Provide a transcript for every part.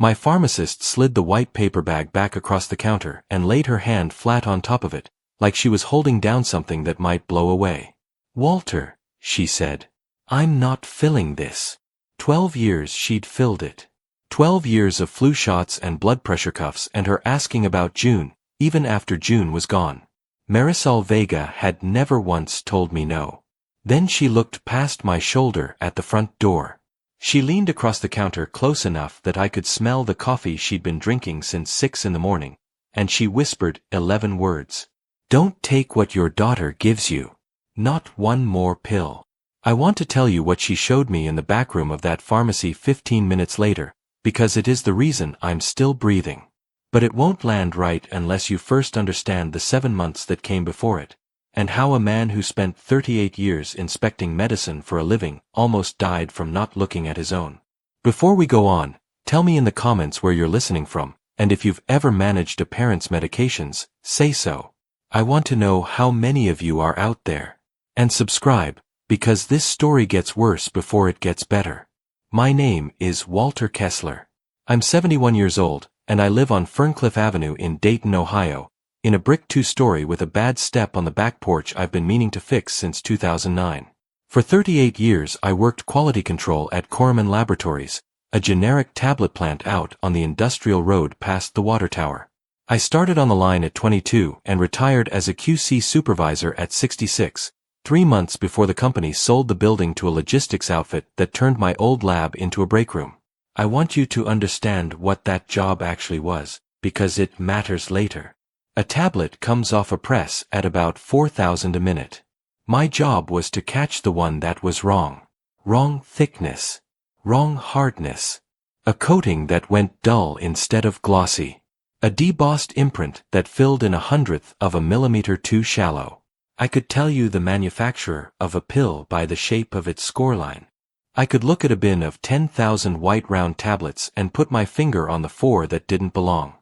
My pharmacist slid the white paper bag back across the counter and laid her hand flat on top of it, like she was holding down something that might blow away. "Walter," she said, "I'm not filling this." 12 years she'd filled it. 12 years of flu shots and blood pressure cuffs and her asking about June, even after June was gone. Marisol Vega had never once told me no. Then she looked past my shoulder at the front door. She leaned across the counter close enough that I could smell the coffee she'd been drinking since 6 in the morning, and she whispered 11 words. "Don't take what your daughter gives you. Not one more pill." I want to tell you what she showed me in the back room of that pharmacy 15 minutes later, because it is the reason I'm still breathing. But it won't land right unless you first understand the 7 months that came before it, and how a man who spent 38 years inspecting medicine for a living almost died from not looking at his own. Before we go on, tell me in the comments where you're listening from, and if you've ever managed a parent's medications, say so. I want to know how many of you are out there. And subscribe, because this story gets worse before it gets better. My name is Walter Kessler. I'm 71 years old, and I live on Ferncliff Avenue in Dayton, Ohio, in a brick 2-story with a bad step on the back porch I've been meaning to fix since 2009. For 38 years I worked quality control at Corriman Laboratories, a generic tablet plant out on the industrial road past the water tower. I started on the line at 22 and retired as a QC supervisor at 66, 3 months before the company sold the building to a logistics outfit that turned my old lab into a break room. I want you to understand what that job actually was, because it matters later. A tablet comes off a press at about 4,000 a minute. My job was to catch the one that was wrong. Wrong thickness. Wrong hardness. A coating that went dull instead of glossy. A debossed imprint that filled in 1/100th of a millimeter too shallow. I could tell you the manufacturer of a pill by the shape of its scoreline. I could look at a bin of 10,000 white round tablets and put my finger on the 4 that didn't belong.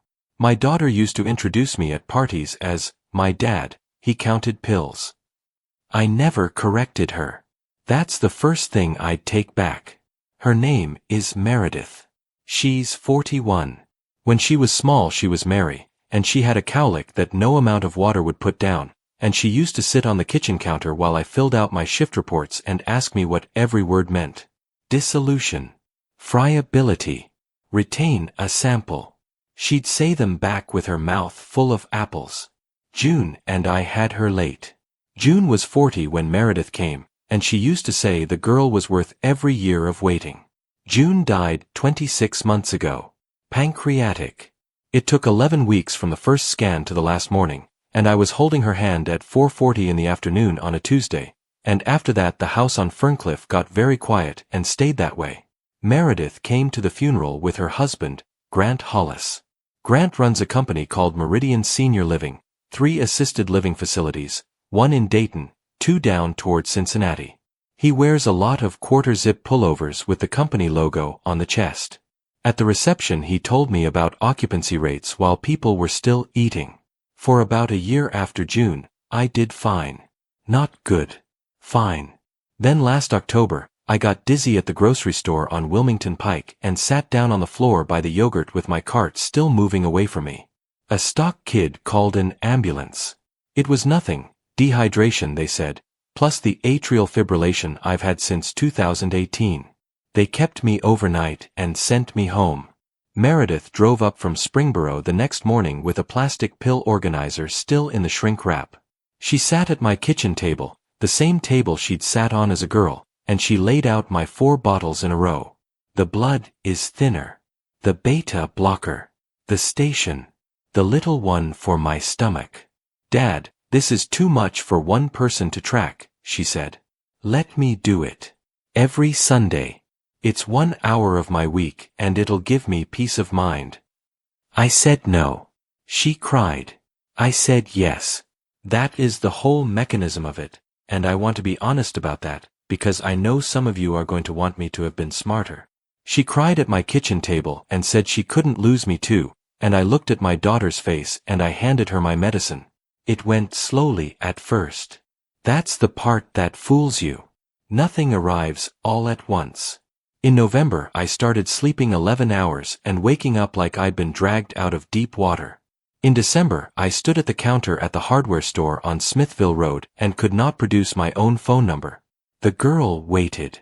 My daughter used to introduce me at parties as, "My dad, he counted pills." I never corrected her. That's the first thing I'd take back. Her name is Meredith. She's 41. When she was small she was Mary, and she had a cowlick that no amount of water would put down, and she used to sit on the kitchen counter while I filled out my shift reports and ask me what every word meant. Dissolution. Friability. Retain a sample. She'd say them back with her mouth full of apples. June and I had her late. June was 40 when Meredith came, and she used to say the girl was worth every year of waiting. June died 26 months ago. Pancreatic. It took 11 weeks from the first scan to the last morning, and I was holding her hand at 4:40 in the afternoon on a Tuesday, and after that the house on Ferncliff got very quiet and stayed that way. Meredith came to the funeral with her husband, Grant Hollis. Grant runs a company called Meridian Senior Living, 3 assisted living facilities, 1 in Dayton, 2 down toward Cincinnati. He wears a lot of quarter-zip pullovers with the company logo on the chest. At the reception he told me about occupancy rates while people were still eating. For about a year after June, I did fine. Not good. Fine. Then last October, I got dizzy at the grocery store on Wilmington Pike and sat down on the floor by the yogurt with my cart still moving away from me. A stock kid called an ambulance. It was nothing, dehydration they said, plus the atrial fibrillation I've had since 2018. They kept me overnight and sent me home. Meredith drove up from Springboro the next morning with a plastic pill organizer still in the shrink wrap. She sat at my kitchen table, the same table she'd sat on as a girl, and she laid out my 4 bottles in a row. The blood is thinner. The beta blocker. The station. The little one for my stomach. "Dad, this is too much for one person to track," she said. "Let me do it. Every Sunday. It's 1 hour of my week and it'll give me peace of mind." I said no. She cried. I said yes. That is the whole mechanism of it, and I want to be honest about that, because I know some of you are going to want me to have been smarter. She cried at my kitchen table and said she couldn't lose me too, and I looked at my daughter's face and I handed her my medicine. It went slowly at first. That's the part that fools you. Nothing arrives all at once. In November I started sleeping 11 hours and waking up like I'd been dragged out of deep water. In December I stood at the counter at the hardware store on Smithville Road and could not produce my own phone number. The girl waited.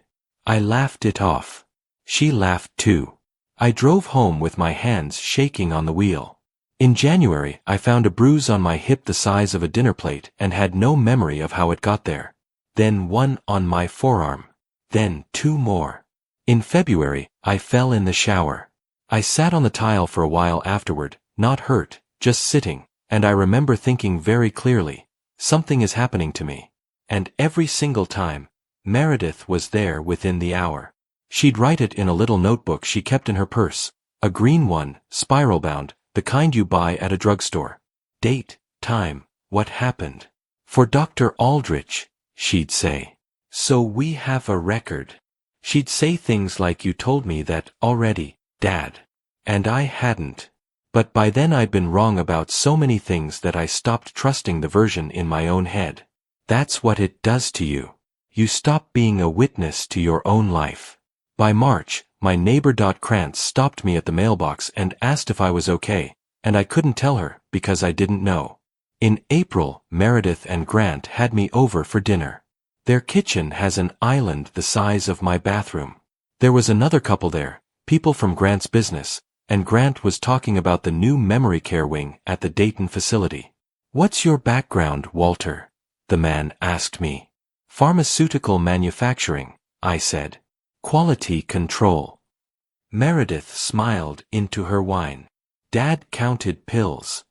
I laughed it off. She laughed too. I drove home with my hands shaking on the wheel. In January I found a bruise on my hip the size of a dinner plate and had no memory of how it got there. Then one on my forearm. Then 2 more. In February, I fell in the shower. I sat on the tile for a while afterward, not hurt, just sitting, and I remember thinking very clearly, something is happening to me. And every single time, Meredith was there within the hour. She'd write it in a little notebook she kept in her purse, a green one, spiral-bound, the kind you buy at a drugstore. Date, time, what happened. For Dr. Aldrich, she'd say. So we have a record. She'd say things like you told me that already, Dad. And I hadn't. But by then I'd been wrong about so many things that I stopped trusting the version in my own head. That's what it does to you. You stop being a witness to your own life. By March, my neighbor Krantz stopped me at the mailbox and asked if I was okay, and I couldn't tell her because I didn't know. In April, Meredith and Grant had me over for dinner. Their kitchen has an island the size of my bathroom. There was another couple there, people from Grant's business, and Grant was talking about the new memory care wing at the Dayton facility. What's your background, Walter? The man asked me. Pharmaceutical manufacturing, I said. Quality control. Meredith smiled into her wine. Dad counted pills.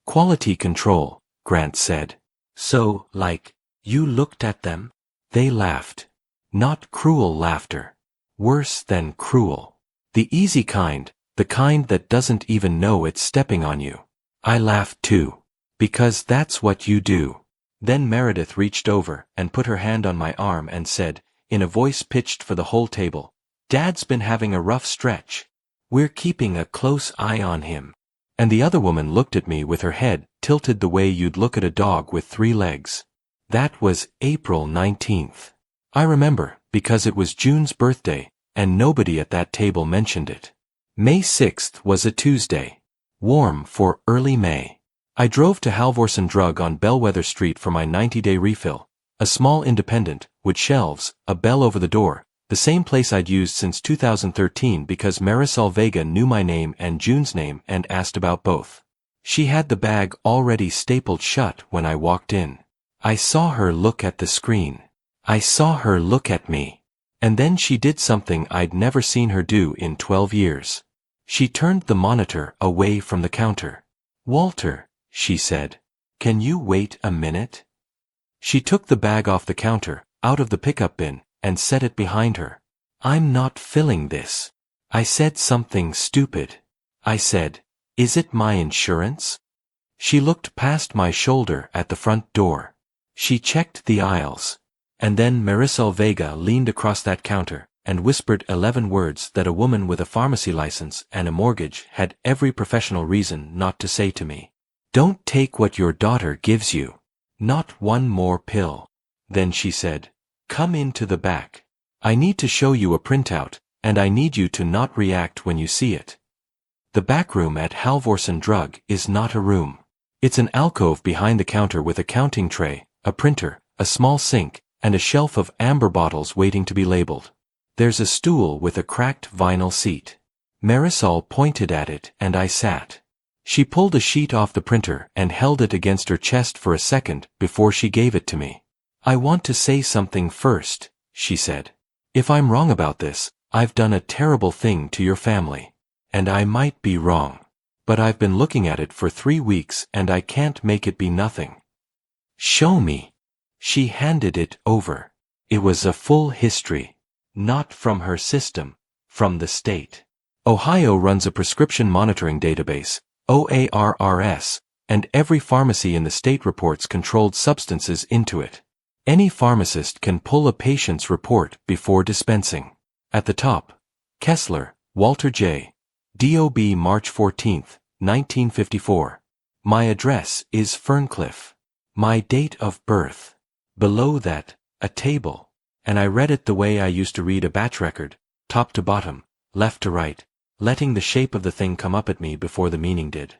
Quality control, Grant said. So, like, you looked at them? They laughed. Not cruel laughter. Worse than cruel. The easy kind, the kind that doesn't even know it's stepping on you. I laughed too. Because that's what you do. Then Meredith reached over and put her hand on my arm and said, in a voice pitched for the whole table, Dad's been having a rough stretch. We're keeping a close eye on him. And the other woman looked at me with her head tilted the way you'd look at a dog with 3 legs. That was April 19th. I remember, because it was June's birthday, and nobody at that table mentioned it. May 6th was a Tuesday. Warm for early May. I drove to Halvorsen Drug on Bellwether Street for my 90-day refill, a small independent, with shelves, a bell over the door, the same place I'd used since 2013 because Marisol Vega knew my name and June's name and asked about both. She had the bag already stapled shut when I walked in. I saw her look at the screen. I saw her look at me. And then she did something I'd never seen her do in 12 years. She turned the monitor away from the counter. Walter, she said, can you wait a minute? She took the bag off the counter, out of the pickup bin, and set it behind her. I'm not filling this. I said something stupid. I said, is it my insurance? She looked past my shoulder at the front door. She checked the aisles. And then Marisol Vega leaned across that counter and whispered 11 words that a woman with a pharmacy license and a mortgage had every professional reason not to say to me. Don't take what your daughter gives you. Not one more pill. Then she said, come into the back. I need to show you a printout, and I need you to not react when you see it. The back room at Halvorsen Drug is not a room. It's an alcove behind the counter with a counting tray, a printer, a small sink, and a shelf of amber bottles waiting to be labeled. There's a stool with a cracked vinyl seat. Marisol pointed at it and I sat. She pulled a sheet off the printer and held it against her chest for a second before she gave it to me. I want to say something first, she said. If I'm wrong about this, I've done a terrible thing to your family. And I might be wrong. But I've been looking at it for 3 weeks and I can't make it be nothing. Show me. She handed it over. It was a full history. Not from her system, from the state. Ohio runs a prescription monitoring database, OARRS, and every pharmacy in the state reports controlled substances into it. Any pharmacist can pull a patient's report before dispensing. At the top, Kessler, Walter J. DOB March 14, 1954. My address is Ferncliff. My date of birth. Below that, a table. And I read it the way I used to read a batch record, top to bottom, left to right, letting the shape of the thing come up at me before the meaning did.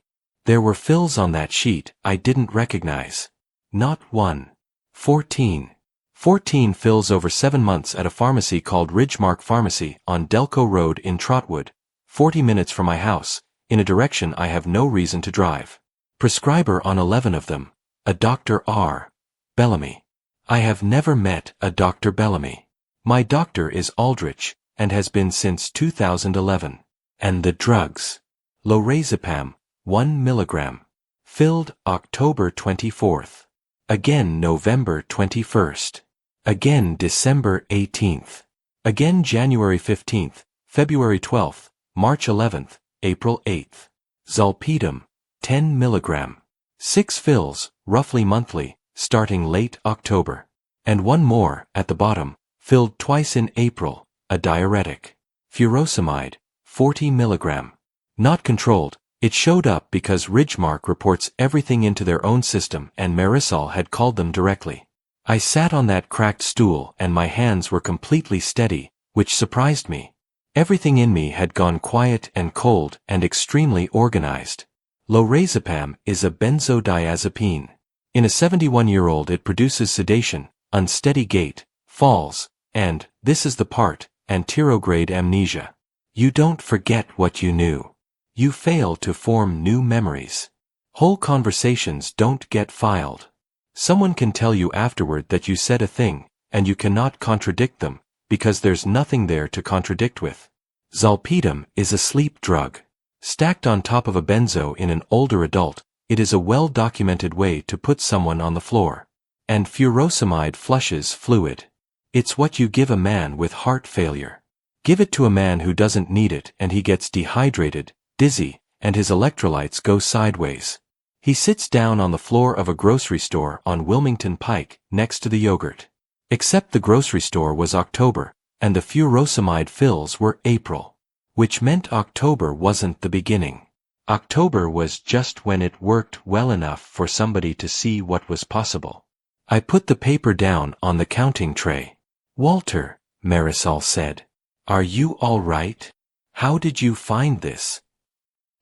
There were fills on that sheet I didn't recognize. Not one. 14. 14 fills over 7 months at a pharmacy called Ridgemark Pharmacy on Delco Road in Trotwood, 40 minutes from my house, in a direction I have no reason to drive. Prescriber on 11 of them, a Dr. R. Bellamy. I have never met a Dr. Bellamy. My doctor is Aldrich, and has been since 2011. And the drugs. Lorazepam, 1 milligram. Filled October 24th. Again November 21st. Again December 18th. Again January 15th, February 12th, March 11th, April 8th. Zolpidem, 10 milligram. 6 fills, roughly monthly, starting late October. And one more, at the bottom, filled twice in April, a diuretic. Furosemide, 40 milligram. Not controlled, it showed up because Ridgemark reports everything into their own system and Marisol had called them directly. I sat on that cracked stool and my hands were completely steady, which surprised me. Everything in me had gone quiet and cold and extremely organized. Lorazepam is a benzodiazepine. In a 71-year-old it produces sedation, unsteady gait, falls, and, this is the part, anterograde amnesia. You don't forget what you knew. You fail to form new memories. Whole conversations don't get filed. Someone can tell you afterward that you said a thing, and you cannot contradict them, because there's nothing there to contradict with. Zolpidem is a sleep drug. Stacked on top of a benzo in an older adult, it is a well-documented way to put someone on the floor. And furosemide flushes fluid. It's what you give a man with heart failure. Give it to a man who doesn't need it and he gets dehydrated, dizzy, and his electrolytes go sideways. He sits down on the floor of a grocery store on Wilmington Pike, next to the yogurt. Except the grocery store was October, and the furosemide fills were April. Which meant October wasn't the beginning. October was just when it worked well enough for somebody to see what was possible. I put the paper down on the counting tray. Walter, Marisol said. Are you all right? How did you find this?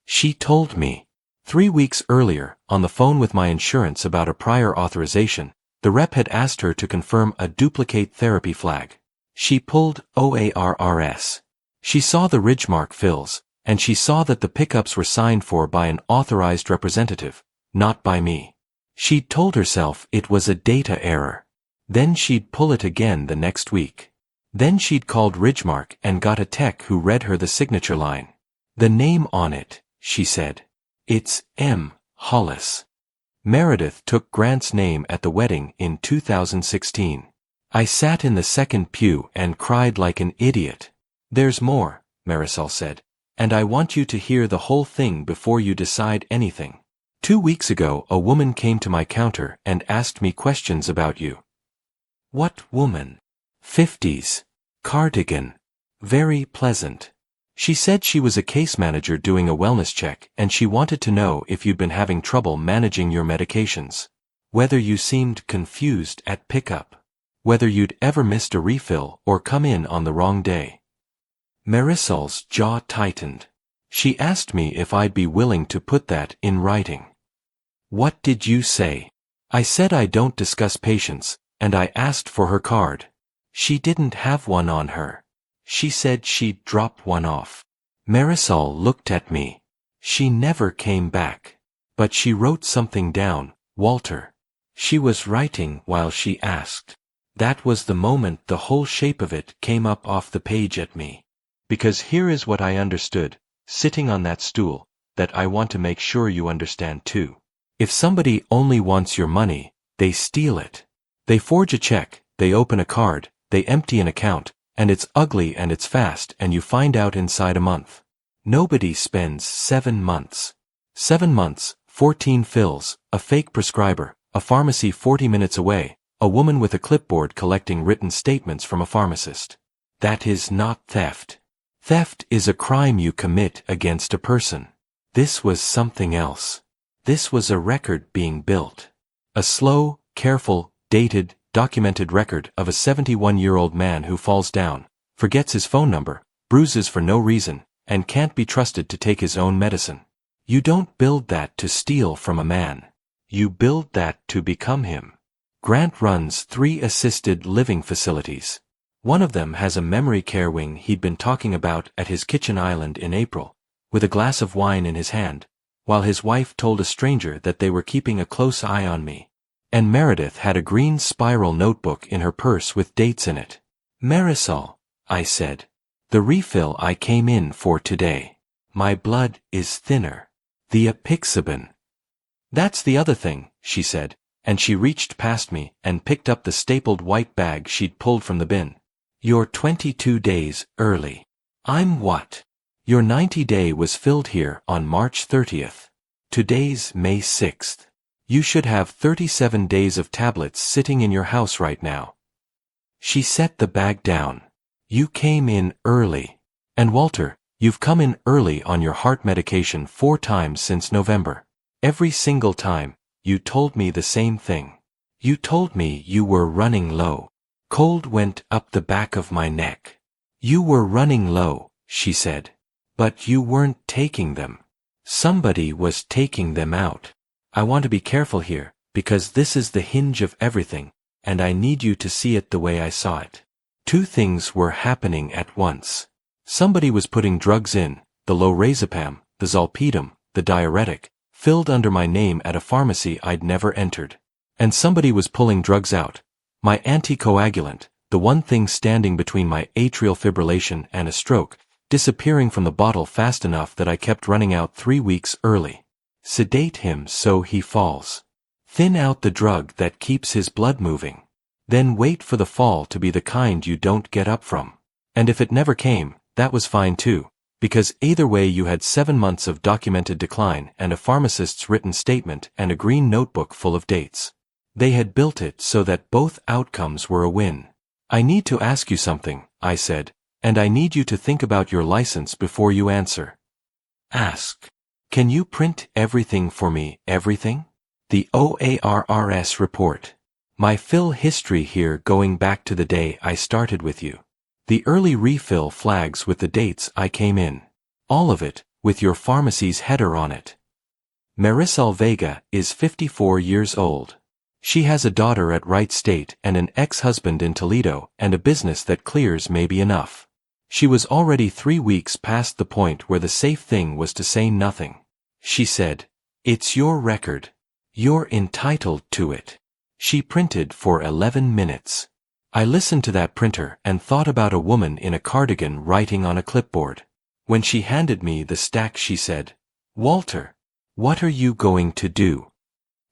She told me. 3 weeks earlier, on the phone with my insurance about a prior authorization, the rep had asked her to confirm a duplicate therapy flag. She pulled OARRS. She saw the Ridgemark fills, and she saw that the pickups were signed for by an authorized representative, not by me. She'd told herself it was a data error. Then she'd pull it again the next week. Then she'd called Ridgemark and got a tech who read her the signature line. The name on it, she said. It's M. Hollis. Meredith took Grant's name at the wedding in 2016. I sat in the second pew and cried like an idiot. There's more, Marisol said, and I want you to hear the whole thing before you decide anything. 2 weeks ago a woman came to my counter and asked me questions about you. What woman? 50s. Cardigan. Very pleasant. She said she was a case manager doing a wellness check and she wanted to know if you'd been having trouble managing your medications. Whether you seemed confused at pickup. Whether you'd ever missed a refill or come in on the wrong day. Marisol's jaw tightened. She asked me if I'd be willing to put that in writing. What did you say? I said I don't discuss patients, and I asked for her card. She didn't have one on her. She said she'd drop one off. Marisol looked at me. She never came back. But she wrote something down, Walter. She was writing while she asked. That was the moment the whole shape of it came up off the page at me. Because here is what I understood, sitting on that stool, that I want to make sure you understand too. If somebody only wants your money, they steal it. They forge a check, they open a card, they empty an account, and it's ugly and it's fast and you find out inside a month. Nobody spends 7 months. 7 months, 14 fills, a fake prescriber, a pharmacy 40 minutes away, a woman with a clipboard collecting written statements from a pharmacist. That is not theft. Theft is a crime you commit against a person. This was something else. This was a record being built. A slow, careful, dated, documented record of a 71-year-old man who falls down, forgets his phone number, bruises for no reason, and can't be trusted to take his own medicine. You don't build that to steal from a man. You build that to become him. Grant runs 3 assisted living facilities. One of them has a memory care wing he'd been talking about at his kitchen island in April, with a glass of wine in his hand, while his wife told a stranger that they were keeping a close eye on me. And Meredith had a green spiral notebook in her purse with dates in it. Marisol, I said. The refill I came in for today. My blood is thinner. The apixaban. That's the other thing, she said, and she reached past me and picked up the stapled white bag she'd pulled from the bin. You're 22 days early. I'm what? Your 90-day was filled here on March 30th. Today's May 6th. You should have 37 days of tablets sitting in your house right now. She set the bag down. You came in early. And Walter, you've come in early on your heart medication 4 times since November. Every single time, you told me the same thing. You told me you were running low. Cold went up the back of my neck. You were running low, she said. But you weren't taking them. Somebody was taking them out. I want to be careful here, because this is the hinge of everything, and I need you to see it the way I saw it. 2 things were happening at once. Somebody was putting drugs in, the lorazepam, the zolpidem, the diuretic, filled under my name at a pharmacy I'd never entered. And somebody was pulling drugs out. My anticoagulant, the one thing standing between my atrial fibrillation and a stroke, disappearing from the bottle fast enough that I kept running out 3 weeks early. Sedate him so he falls. Thin out the drug that keeps his blood moving. Then wait for the fall to be the kind you don't get up from. And if it never came, that was fine too, because either way you had 7 months of documented decline and a pharmacist's written statement and a green notebook full of dates. They had built it so that both outcomes were a win. I need to ask you something, I said, and I need you to think about your license before you answer. Ask. Can you print everything for me, everything? The OARRS report. My fill history here going back to the day I started with you. The early refill flags with the dates I came in. All of it, with your pharmacy's header on it. Marisol Vega is 54 years old. She has a daughter at Wright State and an ex-husband in Toledo and a business that clears may be enough. She was already 3 weeks past the point where the safe thing was to say nothing. She said, "It's your record. You're entitled to it." She printed for 11 minutes. I listened to that printer and thought about a woman in a cardigan writing on a clipboard. When she handed me the stack she said, "Walter, what are you going to do?"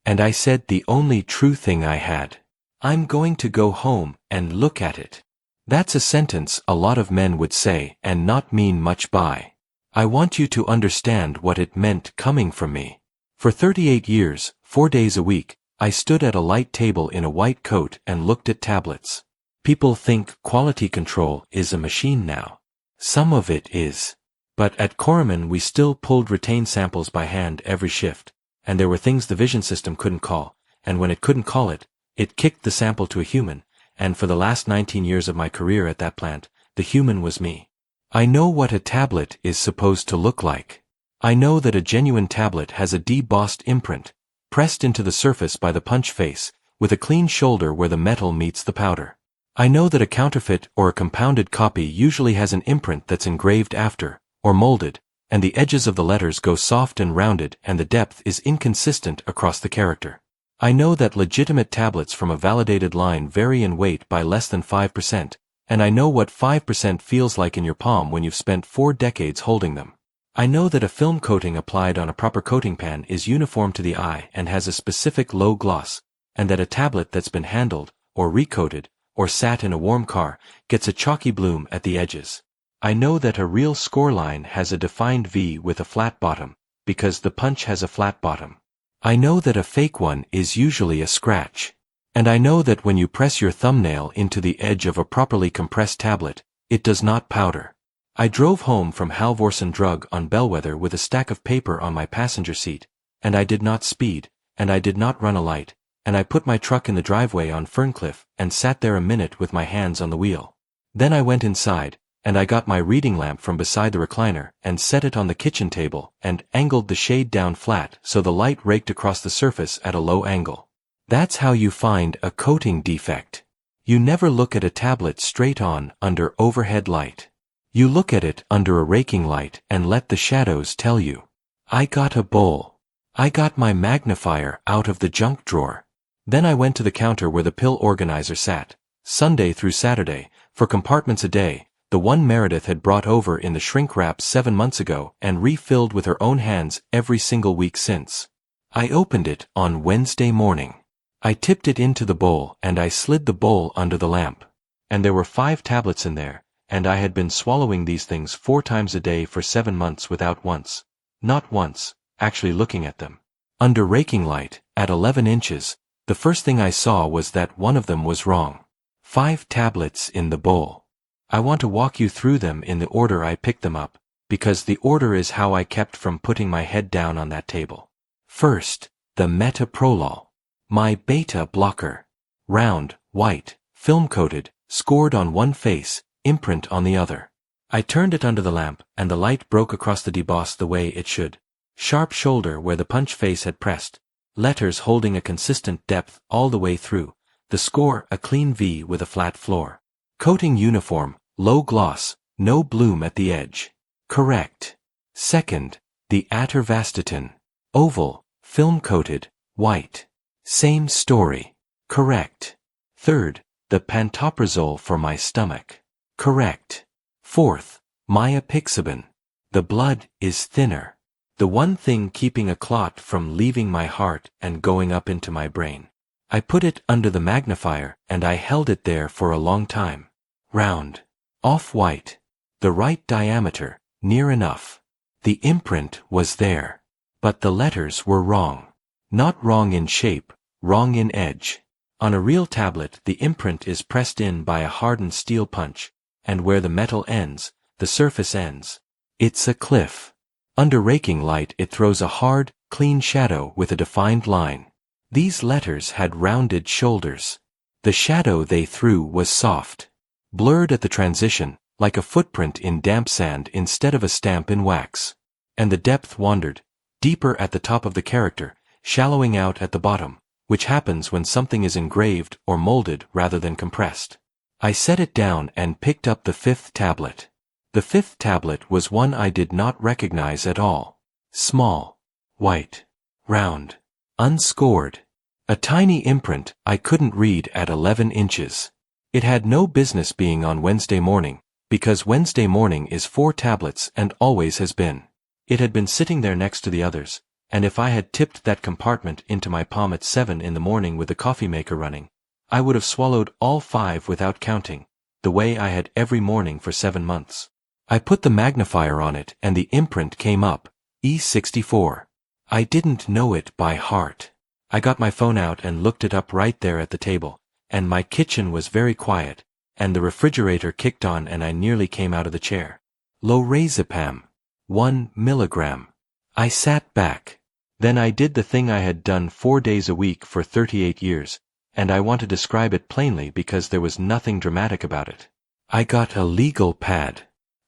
And I said the only true thing I had. "I'm going to go home and look at it." That's a sentence a lot of men would say and not mean much by. I want you to understand what it meant coming from me. For 38 years, 4 days a week, I stood at a light table in a white coat and looked at tablets. People think quality control is a machine now. Some of it is. But at Corriman we still pulled retained samples by hand every shift, and there were things the vision system couldn't call, and when it couldn't call it, it kicked the sample to a human, and for the last 19 years of my career at that plant, the human was me. I know what a tablet is supposed to look like. I know that a genuine tablet has a debossed imprint, pressed into the surface by the punch face, with a clean shoulder where the metal meets the powder. I know that a counterfeit or a compounded copy usually has an imprint that's engraved after, or molded, and the edges of the letters go soft and rounded and the depth is inconsistent across the character. I know that legitimate tablets from a validated line vary in weight by less than 5%, and I know what 5% feels like in your palm when you've spent 4 decades holding them. I know that a film coating applied on a proper coating pan is uniform to the eye and has a specific low gloss, and that a tablet that's been handled, or recoated, or sat in a warm car, gets a chalky bloom at the edges. I know that a real scoreline has a defined V with a flat bottom, because the punch has a flat bottom. I know that a fake one is usually a scratch. And I know that when you press your thumbnail into the edge of a properly compressed tablet, it does not powder. I drove home from Halvorsen Drug on Bellwether with a stack of paper on my passenger seat, and I did not speed, and I did not run a light, and I put my truck in the driveway on Ferncliff and sat there a minute with my hands on the wheel. Then I went inside, and I got my reading lamp from beside the recliner and set it on the kitchen table and angled the shade down flat so the light raked across the surface at a low angle. That's how you find a coating defect. You never look at a tablet straight on under overhead light. You look at it under a raking light and let the shadows tell you. I got a bowl. I got my magnifier out of the junk drawer. Then I went to the counter where the pill organizer sat, Sunday through Saturday, for compartments a day, the one Meredith had brought over in the shrink wrap 7 months ago and refilled with her own hands every single week since. I opened it on Wednesday morning. I tipped it into the bowl and I slid the bowl under the lamp. And there were 5 tablets in there, and I had been swallowing these things 4 times a day for 7 months without once, not once, actually looking at them. Under raking light, at 11 inches, the first thing I saw was that one of them was wrong. 5 tablets in the bowl. I want to walk you through them in the order I picked them up, because the order is how I kept from putting my head down on that table. First, the metoprolol. My beta blocker. Round, white, film-coated, scored on one face, imprint on the other. I turned it under the lamp, and the light broke across the deboss the way it should. Sharp shoulder where the punch face had pressed. Letters holding a consistent depth all the way through. The score a clean V with a flat floor. Coating uniform, low gloss, no bloom at the edge. Correct. Second, the atorvastatin. Oval, film-coated, white. Same story. Correct. Third, the pantoprazole for my stomach. Correct. Fourth, myopixaban. The blood is thinner. The one thing keeping a clot from leaving my heart and going up into my brain. I put it under the magnifier and I held it there for a long time. Round. Off-white. The right diameter, near enough. The imprint was there. But the letters were wrong. Not wrong in shape, wrong in edge. On a real tablet, the imprint is pressed in by a hardened steel punch, and where the metal ends, the surface ends. It's a cliff. Under raking light it throws a hard, clean shadow with a defined line. These letters had rounded shoulders. The shadow they threw was soft. Blurred at the transition, like a footprint in damp sand instead of a stamp in wax. And the depth wandered, deeper at the top of the character, shallowing out at the bottom, which happens when something is engraved or molded rather than compressed. I set it down and picked up the 5th tablet. The 5th tablet was one I did not recognize at all. Small, white, round, unscored. A tiny imprint I couldn't read at 11 inches. It had no business being on Wednesday morning, because Wednesday morning is 4 tablets and always has been. It had been sitting there next to the others, and if I had tipped that compartment into my palm at 7 in the morning with the coffee maker running, I would have swallowed all 5 without counting, the way I had every morning for 7 months. I put the magnifier on it and the imprint came up, E64. I didn't know it by heart. I got my phone out and looked it up right there at the table, and my kitchen was very quiet, and the refrigerator kicked on and I nearly came out of the chair. Lorazepam. 1 milligram. I sat back. Then I did the thing I had done 4 days a week for 38 years, and I want to describe it plainly because there was nothing dramatic about it. I got a legal pad.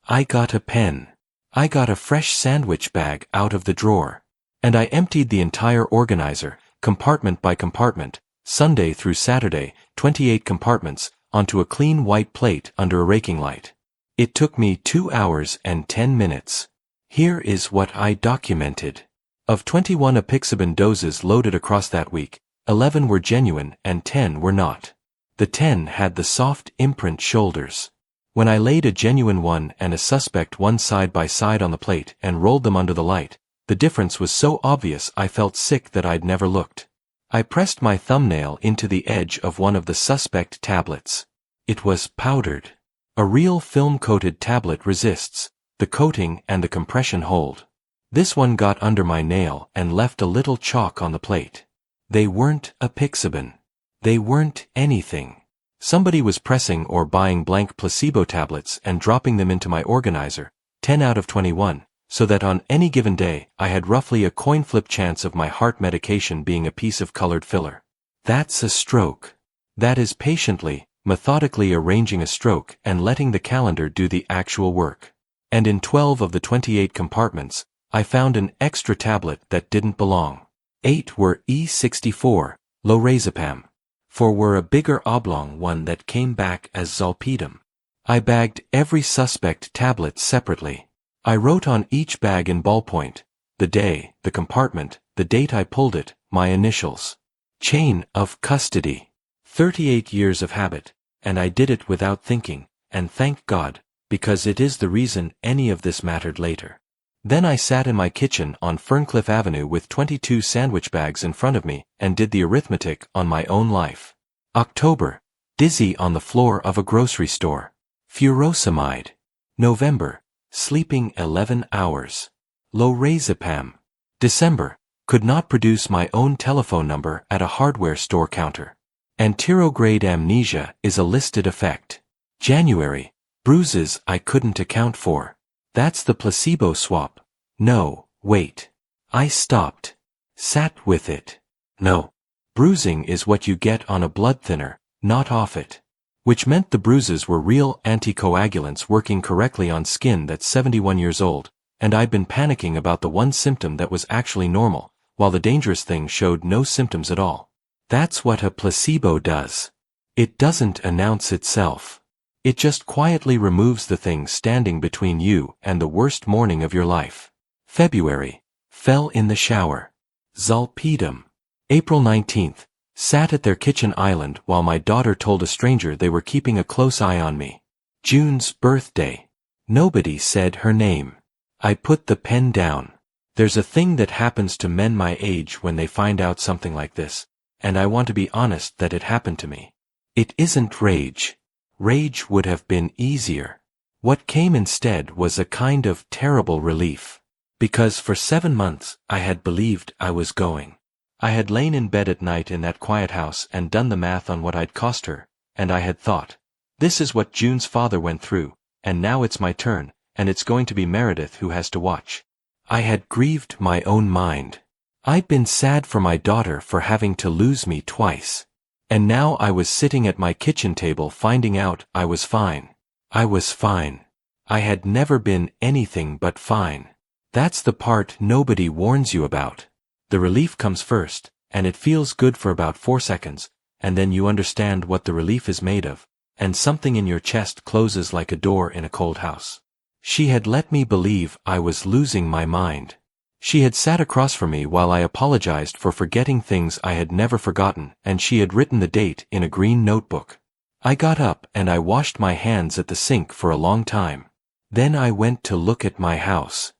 I got a pen. I got a fresh sandwich bag out of the drawer. And I emptied the entire organizer, compartment by compartment, Sunday through Saturday, 28 compartments, onto a clean white plate under a raking light. It took me 2 hours and 10 minutes. Here is what I documented. Of 21 apixaban doses loaded across that week, 11 were genuine and 10 were not. The 10 had the soft imprint shoulders. When I laid a genuine one and a suspect one side by side on the plate and rolled them under the light, the difference was so obvious I felt sick that I'd never looked. I pressed my thumbnail into the edge of one of the suspect tablets. It was powdered. A real film-coated tablet resists the coating and the compression hold. This one got under my nail and left a little chalk on the plate. They weren't apixaban. They weren't anything. Somebody was pressing or buying blank placebo tablets and dropping them into my organizer, 10 out of 21, so that on any given day I had roughly a coin flip chance of my heart medication being a piece of colored filler. That's a stroke. That is patiently, methodically arranging a stroke and letting the calendar do the actual work. And in 12 of the 28 compartments, I found an extra tablet that didn't belong. 8 were E64, lorazepam. 4 were a bigger oblong one that came back as zolpidem. I bagged every suspect tablet separately. I wrote on each bag in ballpoint, the day, the compartment, the date I pulled it, my initials. Chain of custody. 38 years of habit, and I did it without thinking, and thank God, because it is the reason any of this mattered later. Then I sat in my kitchen on Ferncliff Avenue with 22 sandwich bags in front of me and did the arithmetic on my own life. October, dizzy on the floor of a grocery store. Furosemide. November, sleeping 11 hours. Lorazepam. December, could not produce my own telephone number at a hardware store counter. Anterograde amnesia is a listed effect. January, bruises I couldn't account for. That's the placebo swap. No, wait. I stopped. Sat with it. No. Bruising is what you get on a blood thinner, not off it. Which meant the bruises were real anticoagulants working correctly on skin that's 71 years old, and I'd been panicking about the one symptom that was actually normal, while the dangerous thing showed no symptoms at all. That's what a placebo does. It doesn't announce itself. It just quietly removes the thing standing between you and the worst morning of your life. February, fell in the shower. Zolpidem. April 19th, sat at their kitchen island while my daughter told a stranger they were keeping a close eye on me. June's birthday. Nobody said her name. I put the pen down. There's a thing that happens to men my age when they find out something like this, and I want to be honest that it happened to me. It isn't rage. Rage would have been easier. What came instead was a kind of terrible relief. Because for 7 months I had believed I was going. I had lain in bed at night in that quiet house and done the math on what I'd cost her, and I had thought, this is what June's father went through, and now it's my turn, and it's going to be Meredith who has to watch. I had grieved my own mind. I'd been sad for my daughter for having to lose me twice. And now I was sitting at my kitchen table finding out I was fine. I was fine. I had never been anything but fine. That's the part nobody warns you about. The relief comes first, and it feels good for about 4 seconds, and then you understand what the relief is made of, and something in your chest closes like a door in a cold house. She had let me believe I was losing my mind. She had sat across from me while I apologized for forgetting things I had never forgotten, and she had written the date in a green notebook. I got up and I washed my hands at the sink for a long time. Then I went to look at my house.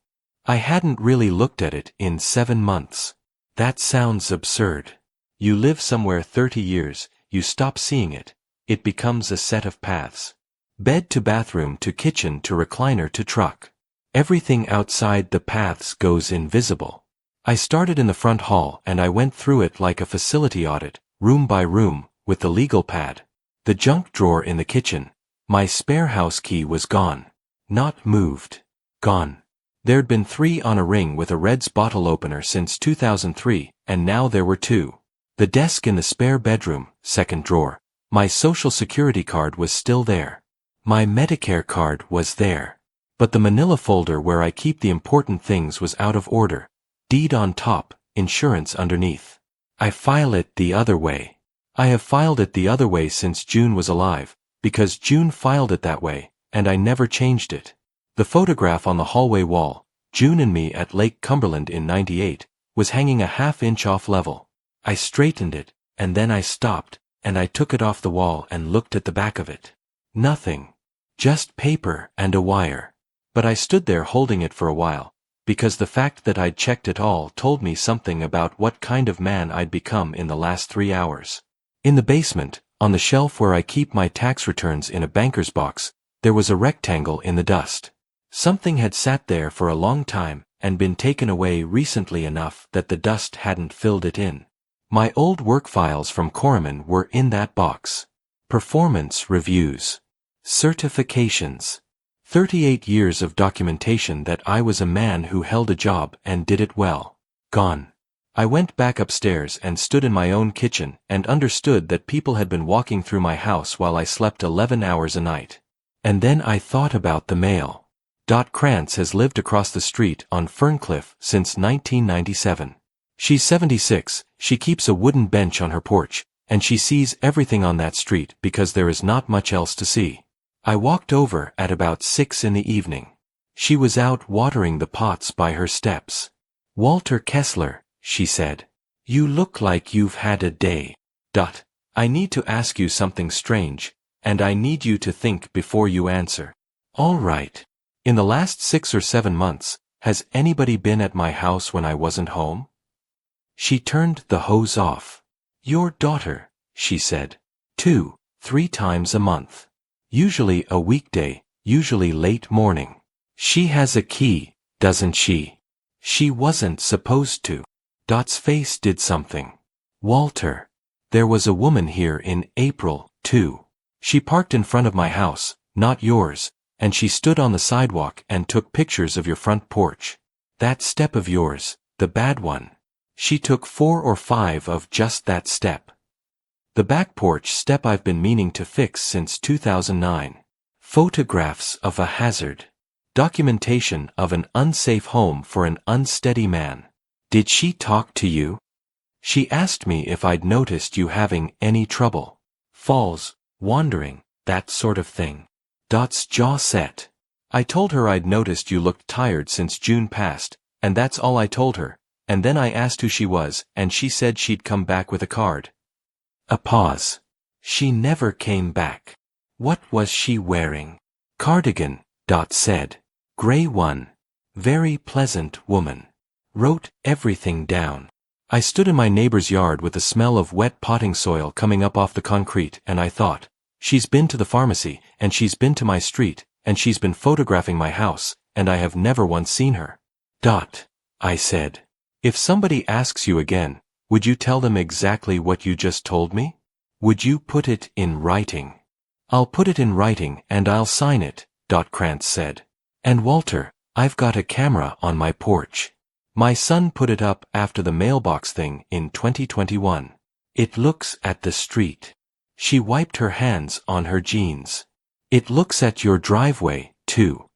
I hadn't really looked at it in 7 months. That sounds absurd. You live somewhere 30 years, you stop seeing it. It becomes a set of paths. Bed to bathroom to kitchen to recliner to truck. Everything outside the paths goes invisible. I started in the front hall and I went through it like a facility audit, room by room, with the legal pad. The junk drawer in the kitchen. My spare house key was gone. Not moved. Gone. There'd been 3 on a ring with a Red's bottle opener since 2003, and now there were 2. The desk in the spare bedroom, second drawer. My social security card was still there. My Medicare card was there. But the manila folder where I keep the important things was out of order. Deed on top, insurance underneath. I file it the other way. I have filed it the other way since June was alive, because June filed it that way, and I never changed it. The photograph on the hallway wall, June and me at Lake Cumberland in '98, was hanging a half-inch off level. I straightened it, and then I stopped, and I took it off the wall and looked at the back of it. Nothing. Just paper and a wire. But I stood there holding it for a while, because the fact that I'd checked it all told me something about what kind of man I'd become in the last 3 hours. In the basement, on the shelf where I keep my tax returns in a banker's box, there was a rectangle in the dust. Something had sat there for a long time and been taken away recently enough that the dust hadn't filled it in. My old work files from Corriman were in that box. Performance reviews. Certifications. 38 years of documentation that I was a man who held a job and did it well. Gone. I went back upstairs and stood in my own kitchen and understood that people had been walking through my house while I slept 11 hours a night. And then I thought about the mail. Krantz has lived across the street on Ferncliff since 1997. She's 76, she keeps a wooden bench on her porch, and she sees everything on that street because there is not much else to see. I walked over at about 6 in the evening. She was out watering the pots by her steps. "Walter Kessler," she said. "You look like you've had a day. I need to ask you something strange, and I need you to think before you answer." "All right. In the last 6 or 7 months, has anybody been at my house when I wasn't home?" She turned the hose off. "Your daughter," she said. 2, 3 times a month. Usually a weekday, usually late morning. She has a key, doesn't she? She wasn't supposed to." Dot's face did something. "Walter. There was a woman here in April, too. She parked in front of my house, not yours, and she stood on the sidewalk and took pictures of your front porch. That step of yours, the bad one. She took 4 or 5 of just that step. The back porch step I've been meaning to fix since 2009. Photographs of a hazard. Documentation of an unsafe home for an unsteady man. Did she talk to you? She asked me if I'd noticed you having any trouble. Falls, wandering, that sort of thing." Dot's jaw set. "I told her I'd noticed you looked tired since June passed, and that's all I told her, and then I asked who she was, and she said she'd come back with a card." A pause. "She never came back. What was she wearing?" "Cardigan," Dot said. "Gray one. Very pleasant woman. Wrote everything down." I stood in my neighbor's yard with the smell of wet potting soil coming up off the concrete, and I thought, she's been to the pharmacy, and she's been to my street, and she's been photographing my house, and I have never once seen her. "Dot," I said, "if somebody asks you again, would you tell them exactly what you just told me? Would you put it in writing?" "I'll put it in writing and I'll sign it," Krantz said. "And Walter, I've got a camera on my porch. My son put it up after the mailbox thing in 2021. It looks at the street." She wiped her hands on her jeans. "It looks at your driveway, too.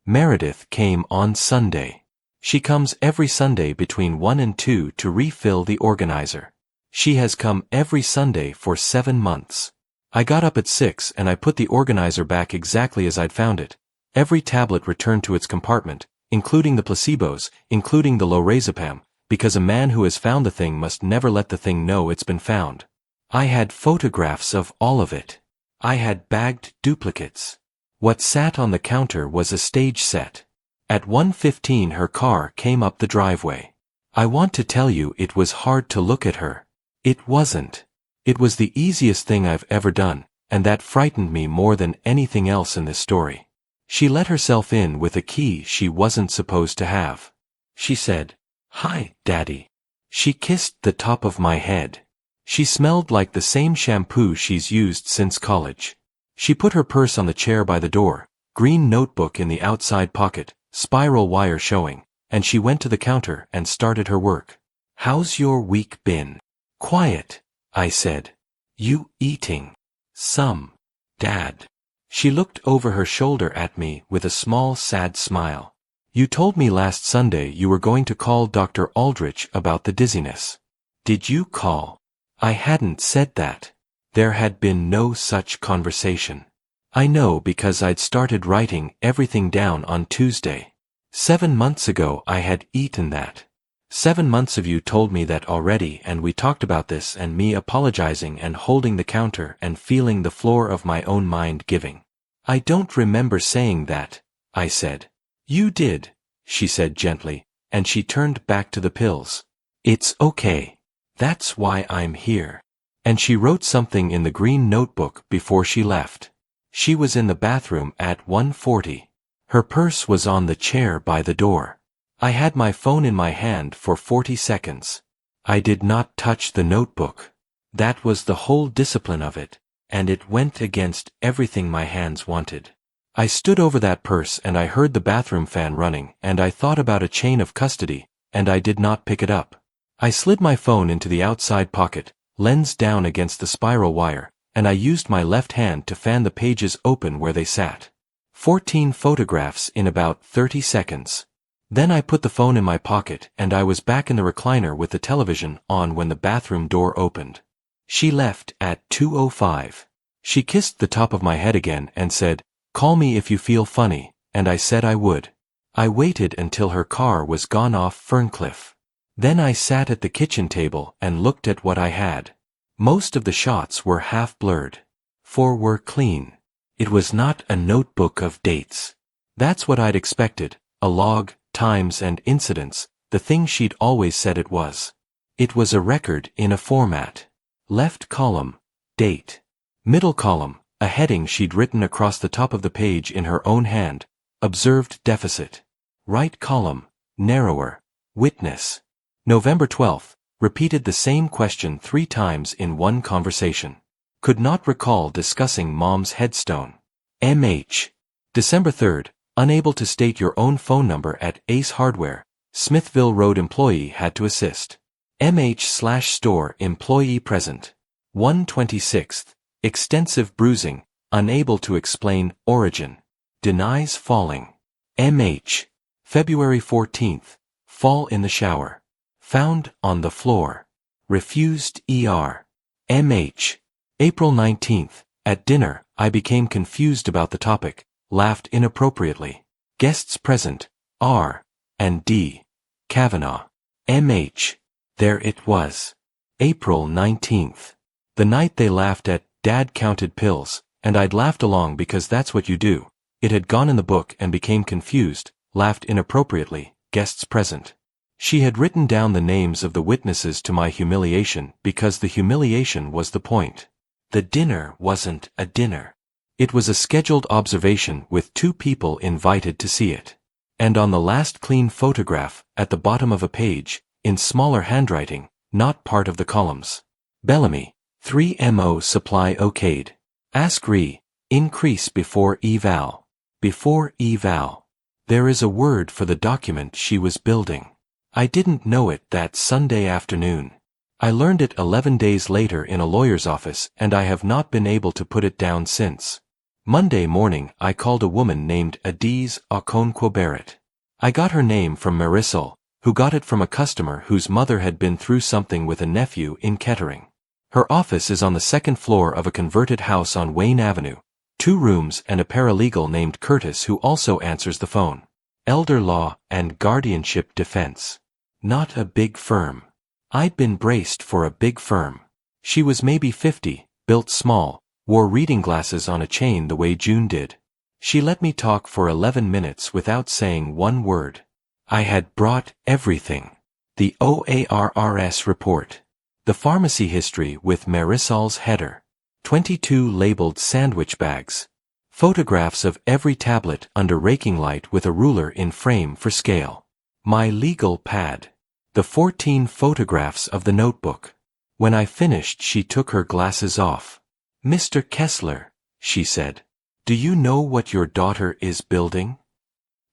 Meredith came on Sunday. She comes every Sunday between 1 and 2 to refill the organizer. She has come every Sunday for 7 months. I got up at 6 and I put the organizer back exactly as I'd found it. Every tablet returned to its compartment, including the placebos, including the lorazepam, because a man who has found the thing must never let the thing know it's been found. I had photographs of all of it. I had bagged duplicates. What sat on the counter was a stage set. At 1:15 her car came up the driveway. I want to tell you it was hard to look at her. It wasn't. It was the easiest thing I've ever done, and that frightened me more than anything else in this story. She let herself in with a key she wasn't supposed to have. She said, "Hi, Daddy." She kissed the top of my head. She smelled like the same shampoo she's used since college. She put her purse on the chair by the door, green notebook in the outside pocket, spiral wire showing, and she went to the counter and started her work. "How's your week been?" "Quiet," I said. "You eating?" "Some, Dad." She looked over her shoulder at me with a small sad smile. "You told me last Sunday you were going to call Dr. Aldrich about the dizziness. Did you call?" I hadn't said that. There had been no such conversation. I know because I'd started writing everything down on Tuesday. 7 months ago I had eaten that. 7 months of you told me that already, and we talked about this, and me apologizing and holding the counter and feeling the floor of my own mind giving. "I don't remember saying that," I said. "You did," she said gently, and she turned back to the pills. "It's okay. That's why I'm here." And she wrote something in the green notebook before she left. She was in the bathroom at 1:40. Her purse was on the chair by the door. I had my phone in my hand for 40 seconds. I did not touch the notebook. That was the whole discipline of it, and it went against everything my hands wanted. I stood over that purse and I heard the bathroom fan running, and I thought about a chain of custody, and I did not pick it up. I slid my phone into the outside pocket, lens down against the spiral wire, and I used my left hand to fan the pages open where they sat. 14 photographs in about 30 seconds. Then I put the phone in my pocket and I was back in the recliner with the television on when the bathroom door opened. She left at 2:05. She kissed the top of my head again and said, "Call me if you feel funny," and I said I would. I waited until her car was gone off Ferncliff. Then I sat at the kitchen table and looked at what I had. Most of the shots were half blurred. 4 were clean. It was not a notebook of dates. That's what I'd expected, a log, times and incidents, the thing she'd always said it was. It was a record in a format. Left column, date. Middle column, a heading she'd written across the top of the page in her own hand, observed deficit. Right column, narrower, witness. November 12th, repeated the same question 3 times in one conversation. Could not recall discussing mom's headstone. MH. December 3rd, unable to state your own phone number at Ace Hardware, Smithville Road employee had to assist. MH/store employee present. 1/26th, extensive bruising, unable to explain origin. Denies falling. MH. February 14th, fall in the shower. Found on the floor. Refused ER. MH. April 19th, at dinner, I became confused about the topic, laughed inappropriately. Guests present, R. and D. Kavanaugh. MH. There it was. April 19th. The night they laughed at, Dad counted pills, and I'd laughed along because that's what you do. It had gone in the book and became confused, laughed inappropriately, guests present. She had written down the names of the witnesses to my humiliation because the humiliation was the point. The dinner wasn't a dinner. It was a scheduled observation with 2 people invited to see it. And on the last clean photograph, at the bottom of a page, in smaller handwriting, not part of the columns. Bellamy, 3MO supply okayed. Ask re, increase before eval. Before eval. There is a word for the document she was building. I didn't know it that Sunday afternoon. I learned it 11 days later in a lawyer's office and I have not been able to put it down since. Monday morning I called a woman named Adiz Okonkwo Barrett. I got her name from Marisol, who got it from a customer whose mother had been through something with a nephew in Kettering. Her office is on the 2nd floor of a converted house on Wayne Avenue, 2 rooms and a paralegal named Curtis who also answers the phone. Elder law and guardianship defense. Not a big firm. I'd been braced for a big firm. She was maybe 50, built small, wore reading glasses on a chain the way June did. She let me talk for 11 minutes without saying one word. I had brought everything. The OARRS report. The pharmacy history with Marisol's header. 22 labeled sandwich bags. Photographs of every tablet under raking light with a ruler in frame for scale. My legal pad. The 14 photographs of the notebook. When I finished she took her glasses off. "Mr. Kessler," she said, "do you know what your daughter is building?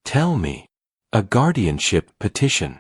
Tell me." A guardianship petition.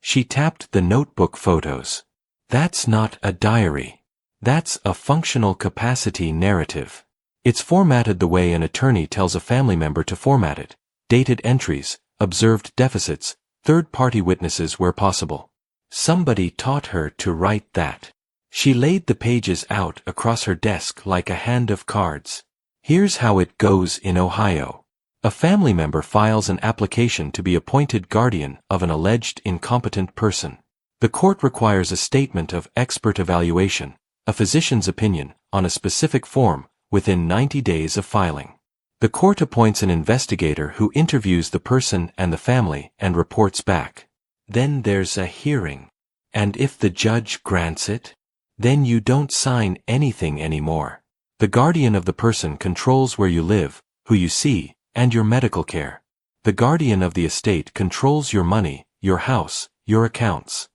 She tapped the notebook photos. That's not a diary. That's a functional capacity narrative. It's formatted the way an attorney tells a family member to format it. Dated entries, observed deficits, third-party witnesses where possible. Somebody taught her to write that. She laid the pages out across her desk like a hand of cards. Here's how it goes in Ohio. A family member files an application to be appointed guardian of an alleged incompetent person. The court requires a statement of expert evaluation, a physician's opinion, on a specific form, within 90 days of filing. The court appoints an investigator who interviews the person and the family and reports back. Then there's a hearing. And if the judge grants it, then you don't sign anything anymore. The guardian of the person controls where you live, who you see, and your medical care. The guardian of the estate controls your money, your house, your accounts.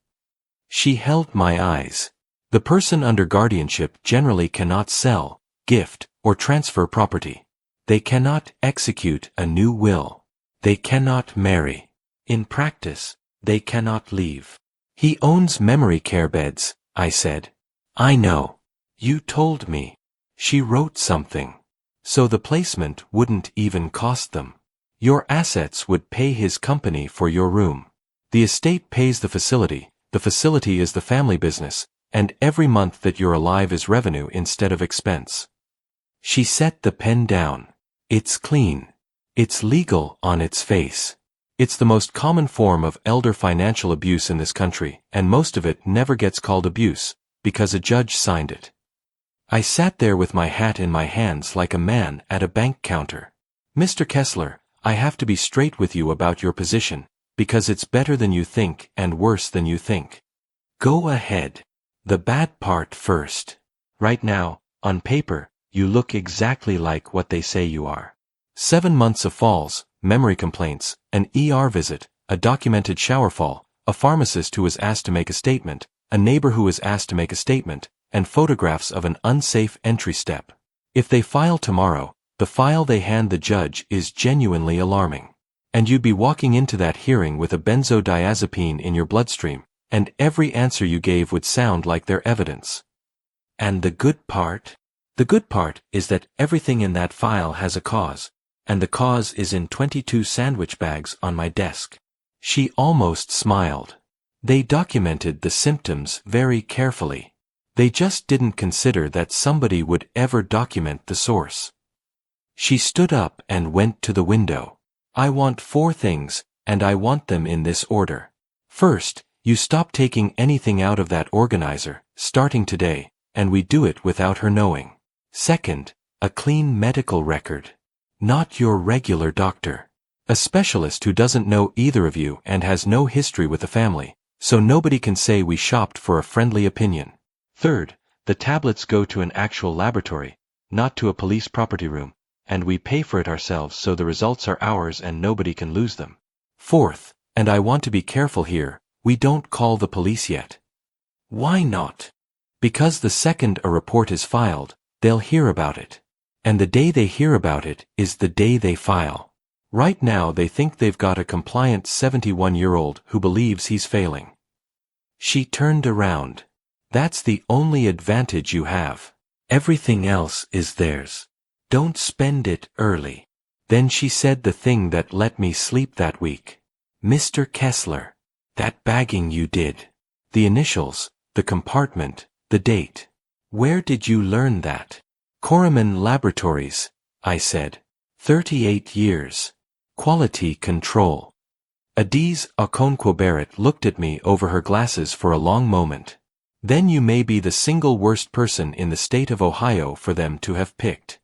She held my eyes. The person under guardianship generally cannot sell, gift, or transfer property. They cannot execute a new will. They cannot marry. In practice, they cannot leave. He owns memory care beds, I said. I know. You told me. She wrote something. So the placement wouldn't even cost them. Your assets would pay his company for your room. The estate pays the facility is the family business, and every month that you're alive is revenue instead of expense. She set the pen down. It's clean. It's legal on its face. It's the most common form of elder financial abuse in this country, and most of it never gets called abuse, because a judge signed it. I sat there with my hat in my hands like a man at a bank counter. Mr. Kessler, I have to be straight with you about your position, because it's better than you think and worse than you think. Go ahead. The bad part first. Right now, on paper, you look exactly like what they say you are. 7 months of falls, memory complaints, an ER visit, a documented shower fall, a pharmacist who was asked to make a statement, a neighbor who was asked to make a statement, and photographs of an unsafe entry step. If they file tomorrow, the file they hand the judge is genuinely alarming. And you'd be walking into that hearing with a benzodiazepine in your bloodstream, and every answer you gave would sound like their evidence. And the good part? The good part is that everything in that file has a cause, and the cause is in 22 sandwich bags on my desk. She almost smiled. They documented the symptoms very carefully. They just didn't consider that somebody would ever document the source. She stood up and went to the window. I want 4 things, and I want them in this order. First, you stop taking anything out of that organizer, starting today, and we do it without her knowing. Second, a clean medical record. Not your regular doctor. A specialist who doesn't know either of you and has no history with the family, so nobody can say we shopped for a friendly opinion. Third, the tablets go to an actual laboratory, not to a police property room, and we pay for it ourselves so the results are ours and nobody can lose them. Fourth, and I want to be careful here, we don't call the police yet. Why not? Because the second a report is filed, they'll hear about it. And the day they hear about it is the day they file. Right now they think they've got a compliant 71-year-old who believes he's failing. She turned around. That's the only advantage you have. Everything else is theirs. Don't spend it early. Then she said the thing that let me sleep that week. Mr. Kessler, that bagging you did. The initials, the compartment, the date. Where did you learn that? Corriman Laboratories, I said. 38 years. Quality control. Adiz Okonkwo-Barrett looked at me over her glasses for a long moment. Then you may be the single worst person in the state of Ohio for them to have picked.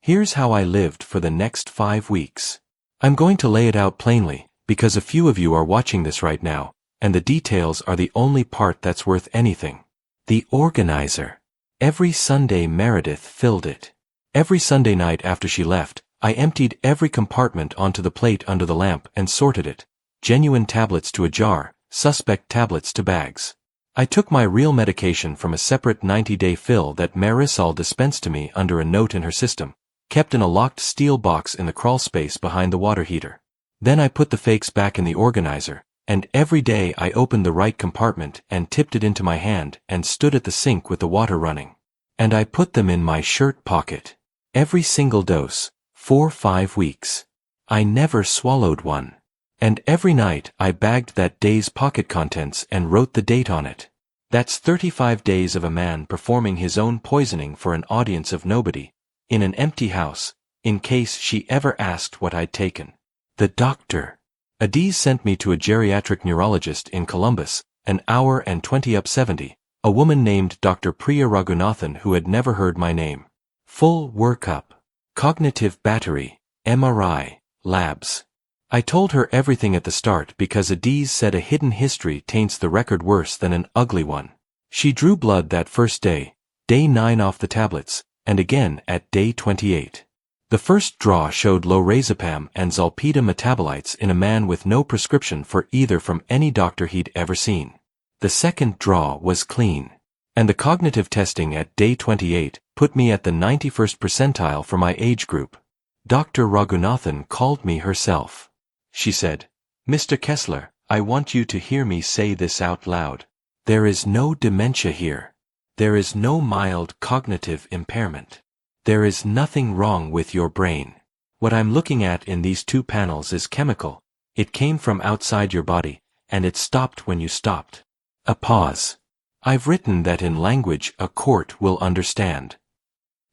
Here's how I lived for the next 5 weeks. I'm going to lay it out plainly, because a few of you are watching this right now, and the details are the only part that's worth anything. The organizer. Every Sunday Meredith filled it. Every Sunday night after she left, I emptied every compartment onto the plate under the lamp and sorted it. Genuine tablets to a jar, suspect tablets to bags. I took my real medication from a separate 90-day fill that Marisol dispensed to me under a note in her system, kept in a locked steel box in the crawl space behind the water heater. Then I put the fakes back in the organizer, and every day I opened the right compartment and tipped it into my hand and stood at the sink with the water running. And I put them in my shirt pocket. Every single dose, for 5 weeks. I never swallowed one. And every night I bagged that day's pocket contents and wrote the date on it. That's 35 days of a man performing his own poisoning for an audience of nobody, in an empty house, in case she ever asked what I'd taken. The doctor. Adiz sent me to a geriatric neurologist in Columbus, an hour and 20 up 70, a woman named Dr. Priya Raghunathan who had never heard my name. Full workup. Cognitive battery, MRI, labs. I told her everything at the start because Adiz said a hidden history taints the record worse than an ugly one. She drew blood that first day, day 9 off the tablets, and again at day 28. The first draw showed lorazepam and zolpidem metabolites in a man with no prescription for either from any doctor he'd ever seen. The second draw was clean. And the cognitive testing at day 28 put me at the 91st percentile for my age group. Dr. Raghunathan called me herself. She said, "Mr. Kessler, I want you to hear me say this out loud. There is no dementia here. There is no mild cognitive impairment. There is nothing wrong with your brain. What I'm looking at in these 2 panels is chemical. It came from outside your body, and it stopped when you stopped. A pause. I've written that in language a court will understand.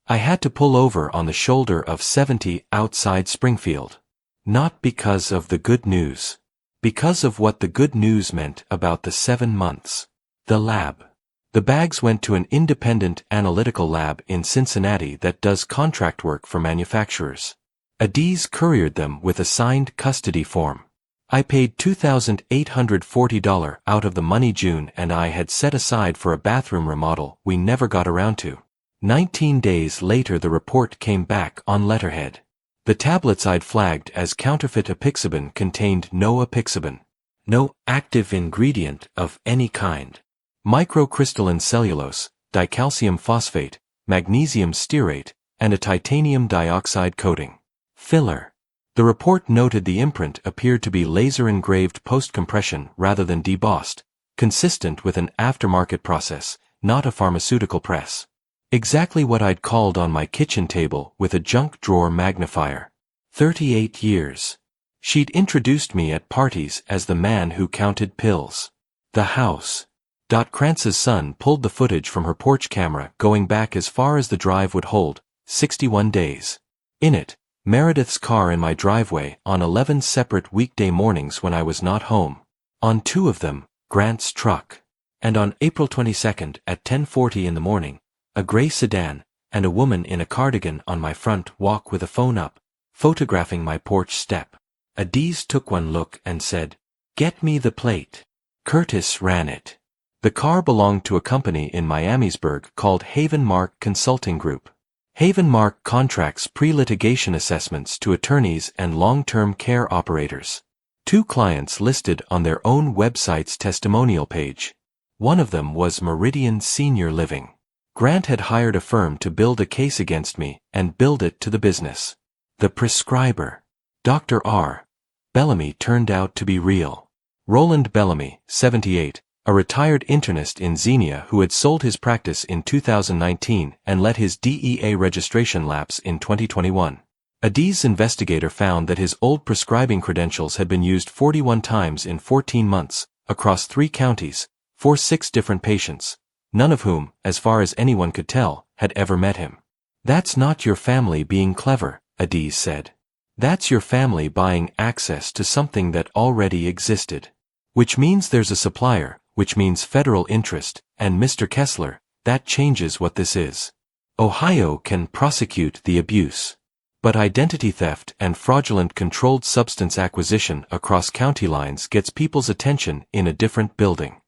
I had to pull over on the shoulder of 70 outside Springfield. Not because of the good news. Because of what the good news meant about the 7 months. The lab. The bags went to an independent analytical lab in Cincinnati that does contract work for manufacturers. Adiz couriered them with a signed custody form. I paid $2,840 out of the money June and I had set aside for a bathroom remodel we never got around to. 19 days later the report came back on letterhead. The tablets I'd flagged as counterfeit apixaban contained no apixaban. No active ingredient of any kind. Microcrystalline cellulose, dicalcium phosphate, magnesium stearate, and a titanium dioxide coating. Filler. The report noted the imprint appeared to be laser-engraved post-compression rather than debossed, consistent with an aftermarket process, not a pharmaceutical press. Exactly what I'd called on my kitchen table with a junk drawer magnifier. 38 years. She'd introduced me at parties as the man who counted pills. The house. Krantz's son pulled the footage from her porch camera going back as far as the drive would hold, 61 days. In it, Meredith's car in my driveway on 11 separate weekday mornings when I was not home. On 2 of them, Grant's truck. And on April 22nd at 10:40 in the morning, a gray sedan, and a woman in a cardigan on my front walk with a phone up, photographing my porch step. Adiz took one look and said, "Get me the plate." Curtis ran it. The car belonged to a company in Miamisburg called Haven Mark Consulting Group. Haven Mark contracts pre-litigation assessments to attorneys and long-term care operators. 2 clients listed on their own website's testimonial page. One of them was Meridian Senior Living. Grant had hired a firm to build a case against me and build it to the business. The prescriber, Dr. R. Bellamy, turned out to be real. Roland Bellamy, 78, a retired internist in Xenia who had sold his practice in 2019 and let his DEA registration lapse in 2021. Adiz's investigator found that his old prescribing credentials had been used 41 times in 14 months, across 3 counties, for 6 different patients, none of whom, as far as anyone could tell, had ever met him. "That's not your family being clever," Adiz said. "That's your family buying access to something that already existed. Which means there's a supplier, which means federal interest, and Mr. Kessler, that changes what this is. Ohio can prosecute the abuse. But identity theft and fraudulent controlled substance acquisition across county lines gets people's attention in a different building."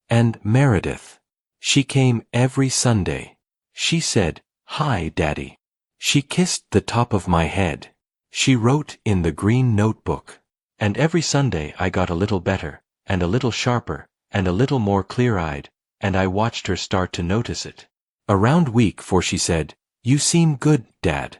And Meredith. She came every Sunday. She said, "Hi, Daddy." She kissed the top of my head. She wrote in the green notebook. And every Sunday I got a little better, and a little sharper, and a little more clear-eyed, and I watched her start to notice it. Around week 4 she said, "You seem good, Dad."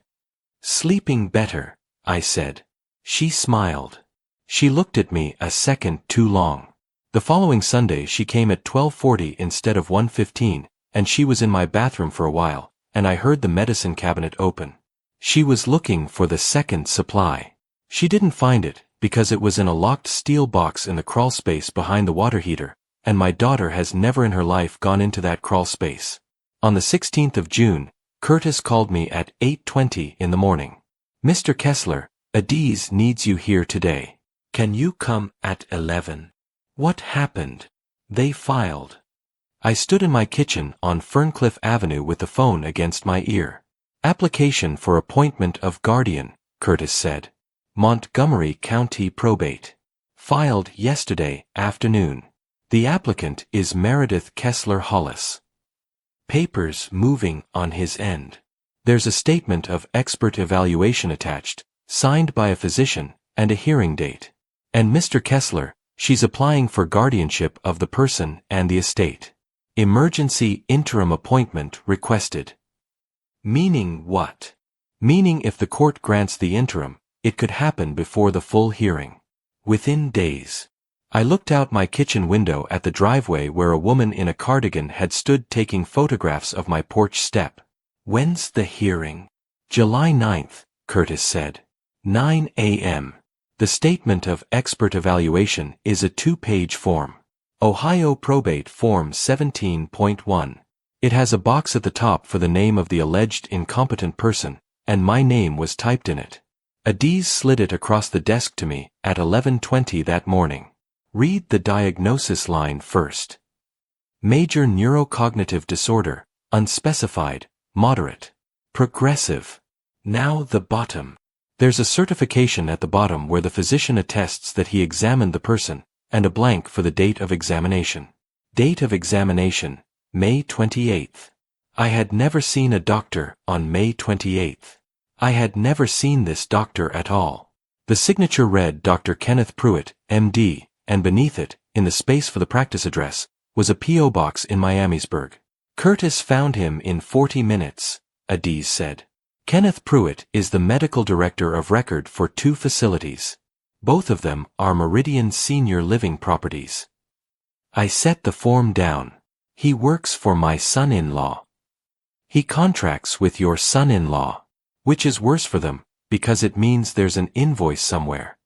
"Sleeping better," I said. She smiled. She looked at me a second too long. The following Sunday she came at 12:40 instead of 1:15, and she was in my bathroom for a while, and I heard the medicine cabinet open. She was looking for the second supply. She didn't find it, because it was in a locked steel box in the crawl space behind the water heater, and my daughter has never in her life gone into that crawl space. On the 16th of June, Curtis called me at 8:20 in the morning. "Mr. Kessler, Adiz needs you here today. Can you come at 11? "What happened?" "They filed." I stood in my kitchen on Ferncliff Avenue with the phone against my ear. "Application for appointment of guardian," Curtis said. "Montgomery County Probate. Filed yesterday afternoon. The applicant is Meredith Kessler Hollis." Papers moving on his end. There's a statement of expert evaluation attached, signed by a physician, and a hearing date. And Mr. Kessler, she's applying for guardianship of the person and the estate. Emergency interim appointment requested. Meaning what? Meaning if the court grants the interim, it could happen before the full hearing. Within days. I looked out my kitchen window at the driveway where a woman in a cardigan had stood taking photographs of my porch step. When's the hearing? July 9th, Curtis said. 9 a.m. The statement of expert evaluation is a 2-page form. Ohio Probate Form 17.1. It has a box at the top for the name of the alleged incompetent person, and my name was typed in it. Adiz slid it across the desk to me at 11:20 that morning. Read the diagnosis line first. Major neurocognitive disorder, unspecified, moderate, progressive. Now the bottom. There's a certification at the bottom where the physician attests that he examined the person, and a blank for the date of examination. Date of examination, May 28th. I had never seen a doctor on May 28th. I had never seen this doctor at all. The signature read Dr. Kenneth Pruitt, M.D., and beneath it, in the space for the practice address, was a P.O. box in Miamisburg. Curtis found him in 40 minutes, Adiz said. Kenneth Pruitt is the medical director of record for 2 facilities. Both of them are Meridian Senior Living properties. I set the form down. He works for my son-in-law. He contracts with your son-in-law, which is worse for them, because it means there's an invoice somewhere.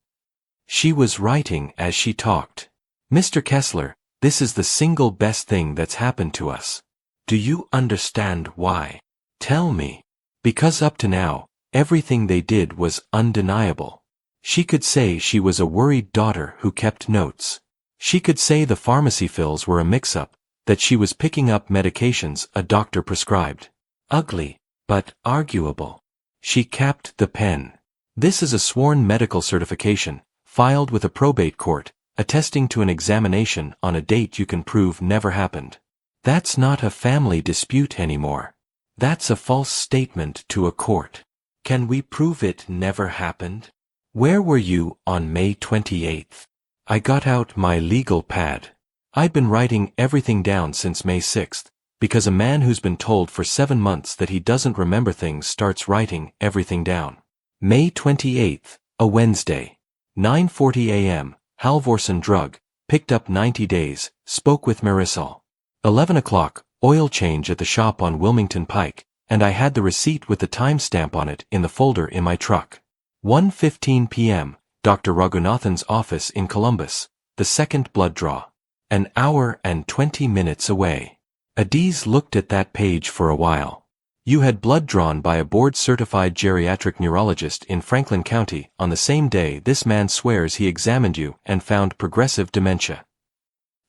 She was writing as she talked. Mr. Kessler, this is the single best thing that's happened to us. Do you understand why? Tell me. Because up to now, everything they did was undeniable. She could say she was a worried daughter who kept notes. She could say the pharmacy fills were a mix-up, that she was picking up medications a doctor prescribed. Ugly, but arguable. She capped the pen. This is a sworn medical certification, filed with a probate court, attesting to an examination on a date you can prove never happened. That's not a family dispute anymore. That's a false statement to a court. Can we prove it never happened? Where were you on May 28th? I got out my legal pad. I'd been writing everything down since May 6th, because a man who's been told for 7 months that he doesn't remember things starts writing everything down. May 28th, a Wednesday. 9:40 a.m., Halvorsen drug, picked up 90 days, spoke with Marisol. 11 o'clock, oil change at the shop on Wilmington Pike, and I had the receipt with the timestamp on it in the folder in my truck. 1:15 p.m., Dr. Raghunathan's office in Columbus, the second blood draw. An hour and 20 minutes away. Adiz looked at that page for a while. You had blood drawn by a board-certified geriatric neurologist in Franklin County on the same day this man swears he examined you and found progressive dementia.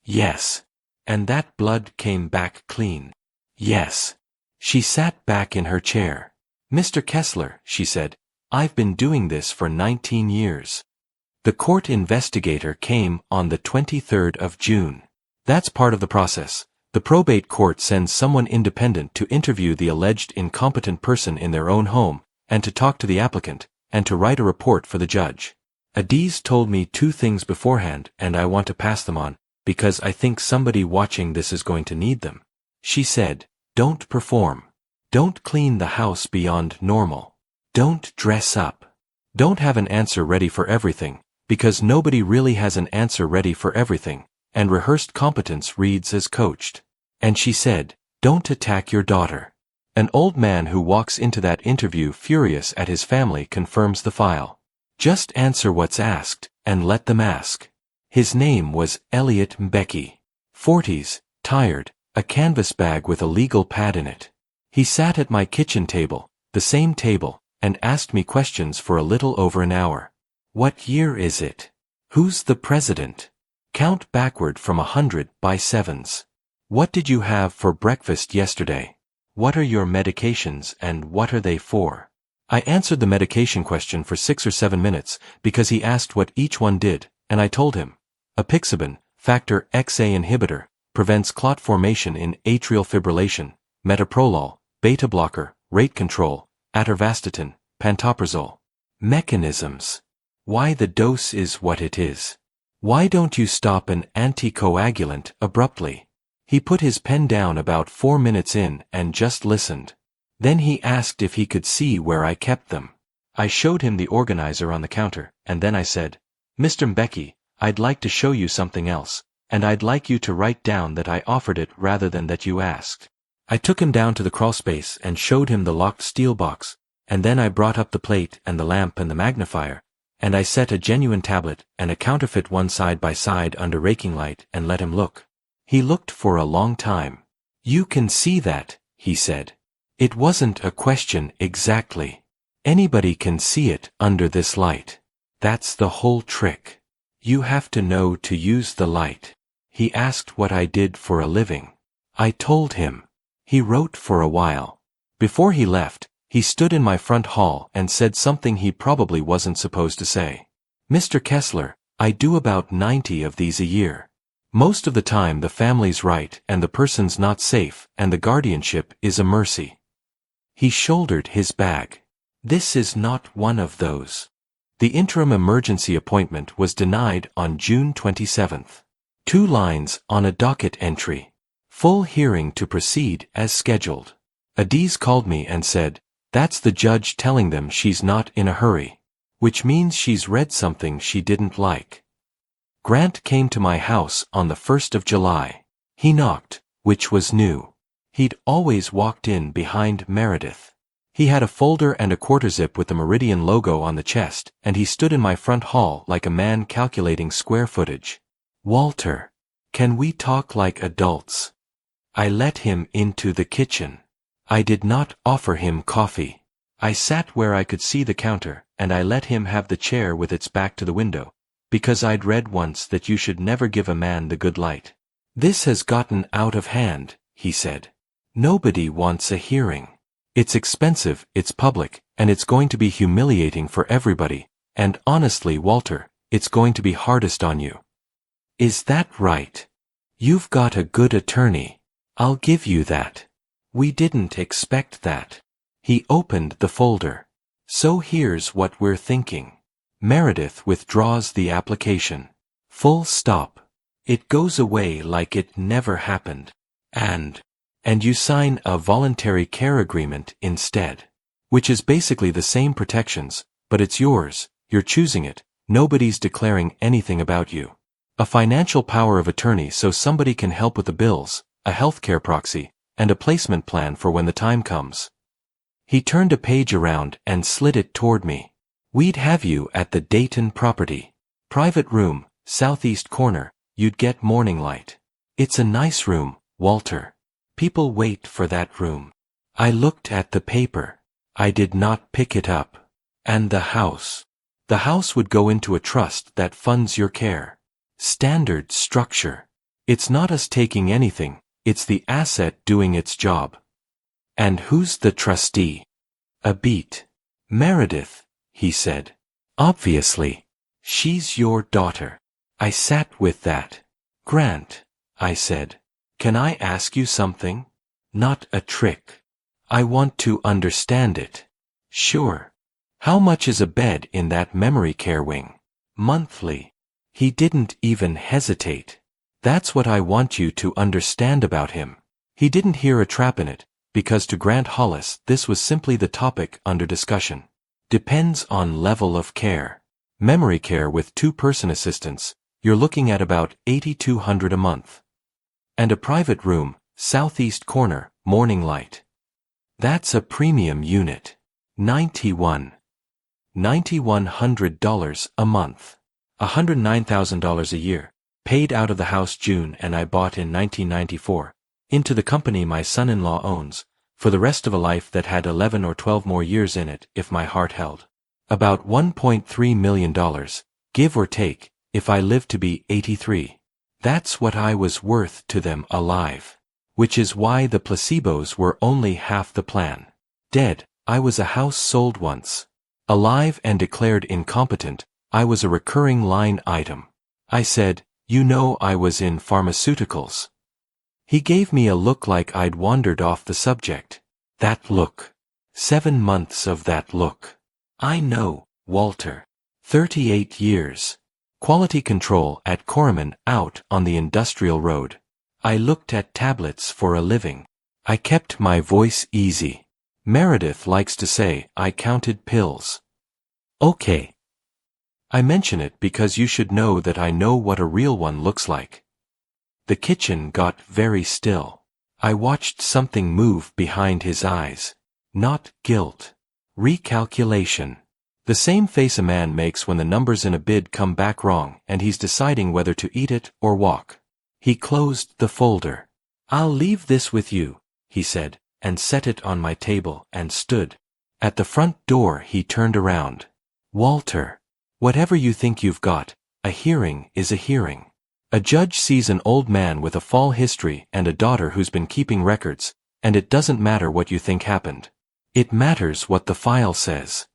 Yes. And that blood came back clean. Yes. She sat back in her chair. Mr. Kessler, she said, I've been doing this for 19 years. The court investigator came on the 23rd of June. That's part of the process. The probate court sends someone independent to interview the alleged incompetent person in their own home, and to talk to the applicant, and to write a report for the judge. Adiz told me 2 things beforehand, and I want to pass them on, because I think somebody watching this is going to need them. She said, don't perform. Don't clean the house beyond normal. Don't dress up. Don't have an answer ready for everything, because nobody really has an answer ready for everything, and rehearsed competence reads as coached. And she said, don't attack your daughter. An old man who walks into that interview furious at his family confirms the file. Just answer what's asked, and let them ask. His name was Elliot Mbeki. 40s, tired, a canvas bag with a legal pad in it. He sat at my kitchen table, the same table, and asked me questions for a little over an hour. What year is it? Who's the president? Count backward from 100 by 7s. What did you have for breakfast yesterday? What are your medications and what are they for? I answered the medication question for 6 or 7 minutes because he asked what each one did, and I told him. Apixaban, factor XA inhibitor, prevents clot formation in atrial fibrillation. Metoprolol, beta blocker, rate control. Atorvastatin, pantoprazole. Mechanisms. Why the dose is what it is. Why don't you stop an anticoagulant abruptly? He put his pen down about 4 minutes in and just listened. Then he asked if he could see where I kept them. I showed him the organizer on the counter, and then I said, Mr. Mbeki, I'd like to show you something else, and I'd like you to write down that I offered it rather than that you asked. I took him down to the crawlspace and showed him the locked steel box, and then I brought up the plate and the lamp and the magnifier, and I set a genuine tablet and a counterfeit one side by side under raking light and let him look. He looked for a long time. You can see that, he said. It wasn't a question exactly. Anybody can see it under this light. That's the whole trick. You have to know to use the light. He asked what I did for a living. I told him. He wrote for a while. Before he left, he stood in my front hall and said something he probably wasn't supposed to say. Mr. Kessler, I do about 90 of these a year. Most of the time the family's right and the person's not safe and the guardianship is a mercy. He shouldered his bag. This is not one of those. The interim emergency appointment was denied on June 27th. 2 lines on a docket entry. Full hearing to proceed as scheduled. Adiz called me and said, that's the judge telling them she's not in a hurry. Which means she's read something she didn't like. Grant came to my house on the 1st of July. He knocked, which was new. He'd always walked in behind Meredith. He had a folder and a quarter zip with the Meridian logo on the chest, and he stood in my front hall like a man calculating square footage. Walter, can we talk like adults? I let him into the kitchen. I did not offer him coffee. I sat where I could see the counter, and I let him have the chair with its back to the window, because I'd read once that you should never give a man the good light. This has gotten out of hand, he said. Nobody wants a hearing. It's expensive, it's public, and it's going to be humiliating for everybody, and honestly, Walter, it's going to be hardest on you. Is that right? You've got a good attorney. I'll give you that. We didn't expect that. He opened the folder. So here's what we're thinking. Meredith withdraws the application. Full stop. It goes away like it never happened. And you sign a voluntary care agreement instead. Which is basically the same protections, but it's yours, you're choosing it, nobody's declaring anything about you. A financial power of attorney so somebody can help with the bills, a healthcare proxy, and a placement plan for when the time comes. He turned a page around and slid it toward me. We'd have you at the Dayton property. Private room, southeast corner, you'd get morning light. It's a nice room, Walter. People wait for that room. I looked at the paper. I did not pick it up. And the house. The house would go into a trust that funds your care. Standard structure. It's not us taking anything, it's the asset doing its job. And who's the trustee? A beat. Meredith, he said. Obviously. She's your daughter. I sat with that. Grant, I said. Can I ask you something? Not a trick. I want to understand it. Sure. How much is a bed in that memory care wing? Monthly. He didn't even hesitate. That's what I want you to understand about him. He didn't hear a trap in it, because to Grant Hollis this was simply the topic under discussion. Depends on level of care. Memory care with 2-person assistants, you're looking at about $8,200 a month. And a private room, southeast corner, morning light. That's a premium unit. $9,100 a month. $109,000 a year, paid out of the house June and I bought in 1994, into the company my son-in-law owns, for the rest of a life that had 11 or 12 more years in it if my heart held. About $1.3 million, give or take, if I live to be 83. That's what I was worth to them alive. Which is why the placebos were only half the plan. Dead, I was a house sold once. Alive and declared incompetent, I was a recurring line item. I said, you know I was in pharmaceuticals. He gave me a look like I'd wandered off the subject. That look. 7 months of that look. I know, Walter. 38 years. Quality control at Corriman out on the industrial road. I looked at tablets for a living. I kept my voice easy. Meredith likes to say I counted pills. Okay. I mention it because you should know that I know what a real one looks like. The kitchen got very still. I watched something move behind his eyes. Not guilt. Recalculation. The same face a man makes when the numbers in a bid come back wrong and he's deciding whether to eat it or walk. He closed the folder. "I'll leave this with you," he said, and set it on my table and stood. At the front door he turned around. "Walter, whatever you think you've got, a hearing is a hearing. A judge sees an old man with a fall history and a daughter who's been keeping records, and it doesn't matter what you think happened. It matters what the file says."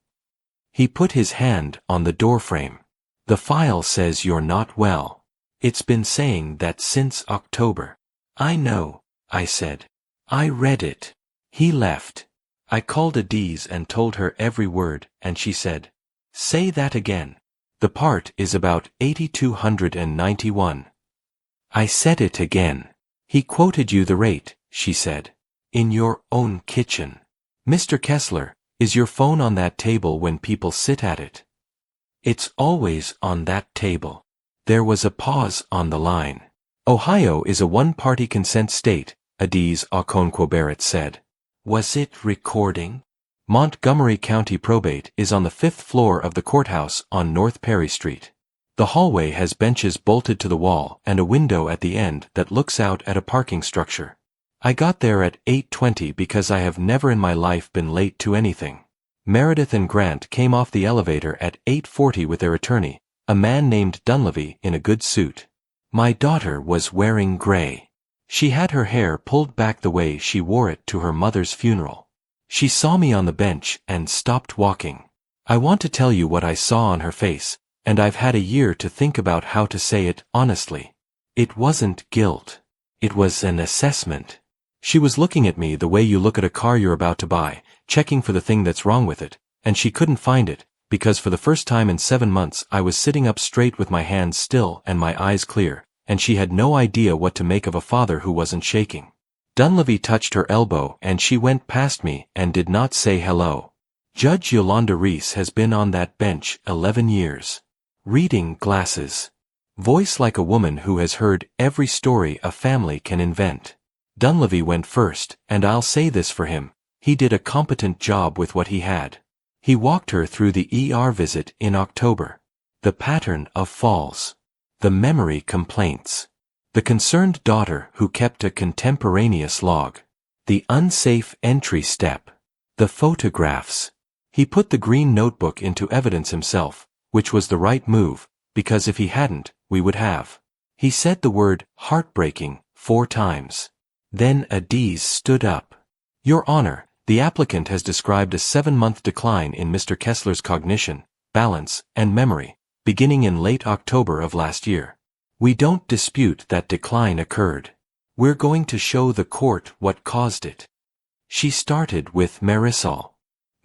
He put his hand on the doorframe. "The file says you're not well. It's been saying that since October." "I know," I said. "I read it." He left. I called Adiz and told her every word, and she said, "Say that again. The part is about 8,291. I said it again. "He quoted you the rate," she said. "In your own kitchen. Mr. Kessler, is your phone on that table when people sit at it?" "It's always on that table." There was a pause on the line. "Ohio is a one-party consent state," Adiz Okonkwo-Barrett said. "Was it recording?" "Montgomery County Probate is on the 5th floor of the courthouse on North Perry Street. The hallway has benches bolted to the wall and a window at the end that looks out at a parking structure. I got there at 8:20 because I have never in my life been late to anything. Meredith and Grant came off the elevator at 8:40 with their attorney, a man named Dunleavy in a good suit. My daughter was wearing gray. She had her hair pulled back the way she wore it to her mother's funeral. She saw me on the bench and stopped walking. I want to tell you what I saw on her face, and I've had a year to think about how to say it honestly. It wasn't guilt. It was an assessment. She was looking at me the way you look at a car you're about to buy, checking for the thing that's wrong with it, and she couldn't find it, because for the first time in 7 months I was sitting up straight with my hands still and my eyes clear, and she had no idea what to make of a father who wasn't shaking. Dunleavy touched her elbow and she went past me and did not say hello. Judge Yolanda Reese has been on that bench 11 years. Reading glasses. Voice like a woman who has heard every story a family can invent. Dunleavy went first, and I'll say this for him, he did a competent job with what he had. He walked her through the ER visit in October. The pattern of falls. The memory complaints. The concerned daughter who kept a contemporaneous log. The unsafe entry step. The photographs. He put the green notebook into evidence himself, which was the right move, because if he hadn't, we would have. He said the word heartbreaking 4 times. Then Adiz stood up. "Your Honor, the applicant has described a 7-month decline in Mr. Kessler's cognition, balance, and memory, beginning in late October of last year. We don't dispute that decline occurred. We're going to show the court what caused it." She started with Marisol.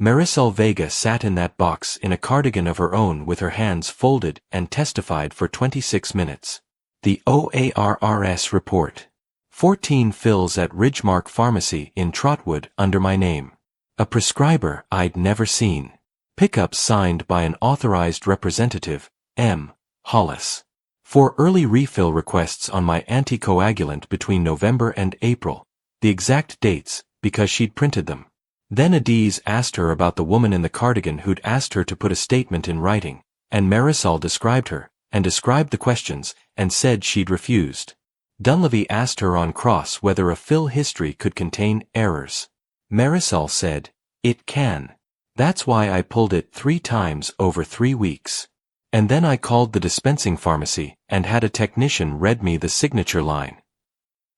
Marisol Vega sat in that box in a cardigan of her own with her hands folded and testified for 26 minutes. The OARRS report. 14 fills at Ridgemark Pharmacy in Trotwood under my name. A prescriber I'd never seen. Pickups signed by an authorized representative, M. Hollis. 4 early refill requests on my anticoagulant between November and April. The exact dates, because she'd printed them. Then Adiz asked her about the woman in the cardigan who'd asked her to put a statement in writing, and Marisol described her, and described the questions, and said she'd refused. Dunleavy asked her on cross whether a fill history could contain errors. Marisol said, "It can. That's why I pulled it 3 times over 3 weeks. And then I called the dispensing pharmacy and had a technician read me the signature line."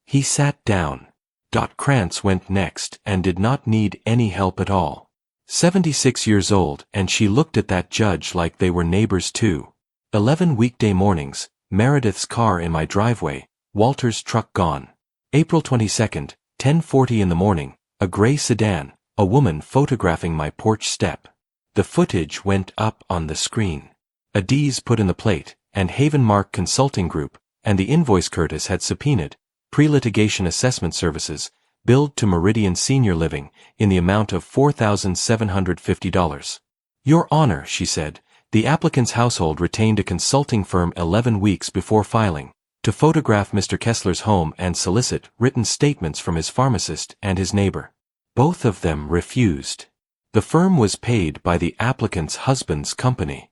He sat down. Krantz went next and did not need any help at all. 76 years old, and she looked at that judge like they were neighbors too. 11 weekday mornings, Meredith's car in my driveway, Walter's truck gone. April 22nd, 10:40 in the morning, a gray sedan, a woman photographing my porch step. The footage went up on the screen. Adiz put in the plate, and Havenmark Consulting Group, and the invoice Curtis had subpoenaed, pre-litigation assessment services, billed to Meridian Senior Living, in the amount of $4,750. "Your Honor," she said, The applicant's household retained a consulting firm 11 weeks before filing, to photograph Mr. Kessler's home and solicit written statements from his pharmacist and his neighbor. Both of them refused. The firm was paid by the applicant's husband's company.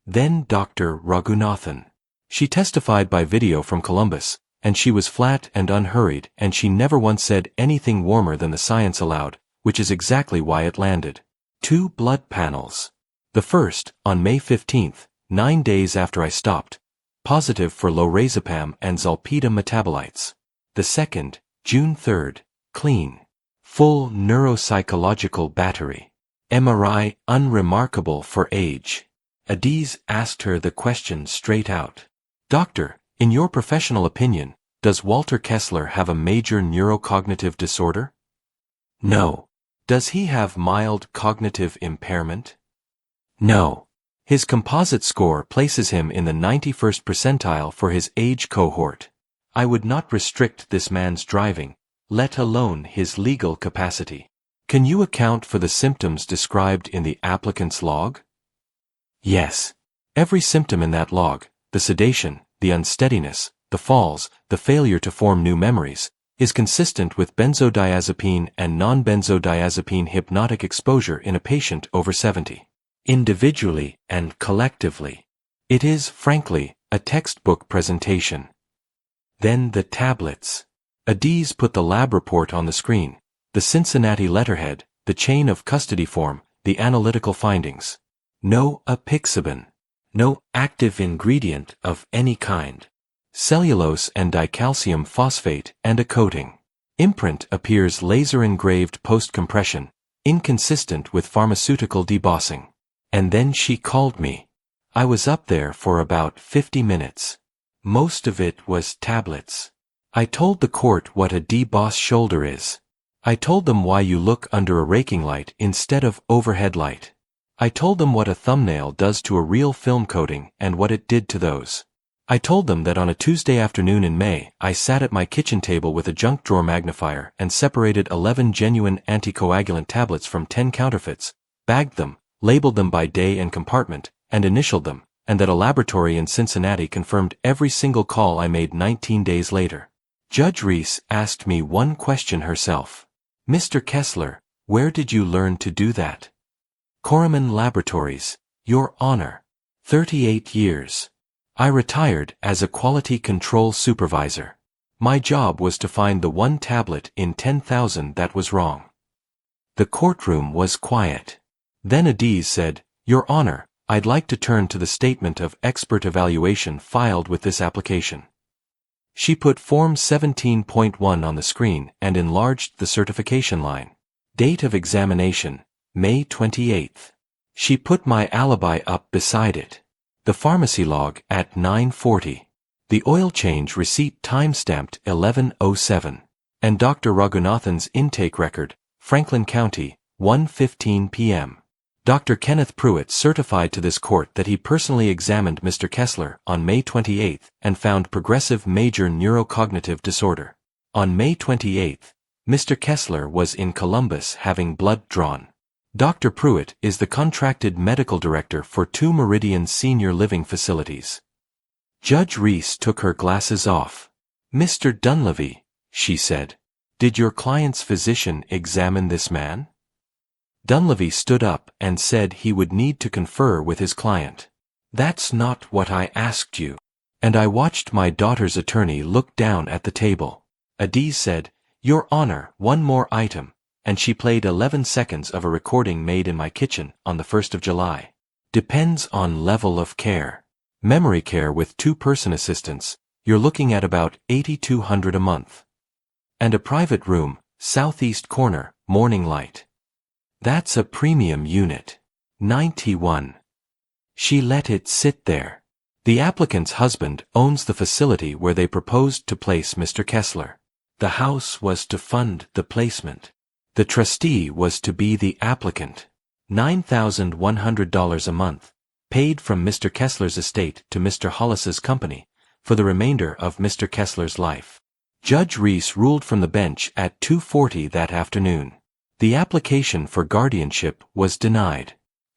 Then Dr. Raghunathan. She testified by video from Columbus, and she was flat and unhurried, and she never once said anything warmer than the science allowed, which is exactly why it landed. 2 blood panels. The first, on May 15th, 9 days after I stopped, positive for lorazepam and zolpidem metabolites. The second, June 3rd, clean. Full neuropsychological battery. MRI unremarkable for age. Adiz asked her the question straight out. Doctor, in your professional opinion, does Walter Kessler have a major neurocognitive disorder? No. Does he have mild cognitive impairment? No. His composite score places him in the 91st percentile for his age cohort. I would not restrict this man's driving, let alone his legal capacity. Can you account for the symptoms described in the applicant's log? Yes. Every symptom in that log, the sedation, the unsteadiness, the falls, the failure to form new memories, is consistent with benzodiazepine and non-benzodiazepine hypnotic exposure in a patient over 70. Individually and collectively. It is, frankly, a textbook presentation. Then the tablets. Adiz put the lab report on the screen, the Cincinnati letterhead, the chain of custody form, the analytical findings. No apixaban. No active ingredient of any kind. Cellulose and dicalcium phosphate and a coating. Imprint appears laser-engraved post-compression, inconsistent with pharmaceutical debossing. And then she called me. I was up there for about 50 minutes. Most of it was tablets. I told the court what a deboss shoulder is. I told them why you look under a raking light instead of overhead light. I told them what a thumbnail does to a real film coating and what it did to those. I told them that on a Tuesday afternoon in May, I sat at my kitchen table with a junk drawer magnifier and separated 11 genuine anticoagulant tablets from 10 counterfeits, bagged them, labeled them by day and compartment, and initialed them, and that a laboratory in Cincinnati confirmed every single call I made 19 days later. Judge Reese asked me one question herself. Mr. Kessler, where did you learn to do that? Corriman Laboratories, Your Honor. 38 years. I retired as a quality control supervisor. My job was to find the one tablet in 10,000 that was wrong. The courtroom was quiet. Then Adiz said, Your Honor, I'd like to turn to the statement of expert evaluation filed with this application. She put Form 17.1 on the screen and enlarged the certification line. Date of examination, May 28th. She put my alibi up beside it. The pharmacy log at 9:40. The oil change receipt timestamped 11:07. And Dr. Raghunathan's intake record, Franklin County, 1:15 p.m. Dr. Kenneth Pruitt certified to this court that he personally examined Mr. Kessler on May 28th and found progressive major neurocognitive disorder. On May 28th, Mr. Kessler was in Columbus having blood drawn. Dr. Pruitt is the contracted medical director for 2 Meridian senior living facilities. Judge Reese took her glasses off. Mr. Dunleavy, she said, did your client's physician examine this man? Dunleavy stood up and said he would need to confer with his client. That's not what I asked you. And I watched my daughter's attorney look down at the table. Adiz said, Your Honor, one more item. And she played 11 seconds of a recording made in my kitchen on the 1st of July. Depends on level of care. Memory care with 2-person assistants, you're looking at about $8,200 a month. And a private room, southeast corner, morning light. That's a premium unit. 91. She let it sit there. The applicant's husband owns the facility where they proposed to place Mr. Kessler. The house was to fund the placement. The trustee was to be the applicant. $9,100 a month, paid from Mr. Kessler's estate to Mr. Hollis's company, for the remainder of Mr. Kessler's life. Judge Reese ruled from the bench at 2:40 that afternoon. The application for guardianship was denied.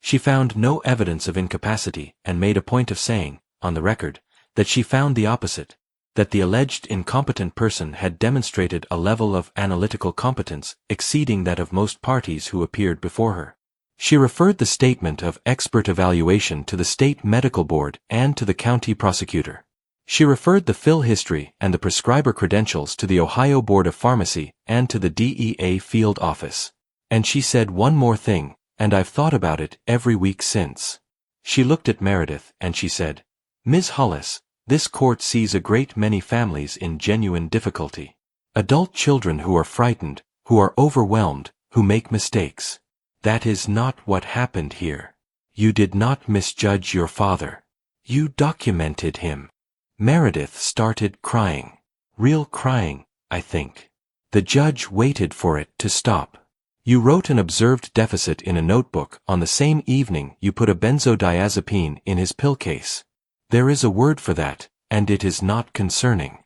She found no evidence of incapacity and made a point of saying, on the record, that she found the opposite, that the alleged incompetent person had demonstrated a level of analytical competence exceeding that of most parties who appeared before her. She referred the statement of expert evaluation to the state medical board and to the county prosecutor. She referred the fill history and the prescriber credentials to the Ohio Board of Pharmacy and to the DEA field office. And she said one more thing, and I've thought about it every week since. She looked at Meredith and she said, "Ms. Hollis, this court sees a great many families in genuine difficulty. Adult children who are frightened, who are overwhelmed, who make mistakes. That is not what happened here. You did not misjudge your father. You documented him." Meredith started crying. Real crying, I think. The judge waited for it to stop. "You wrote an observed deficit in a notebook on the same evening you put a benzodiazepine in his pill case. There is a word for that, and it is not concerning.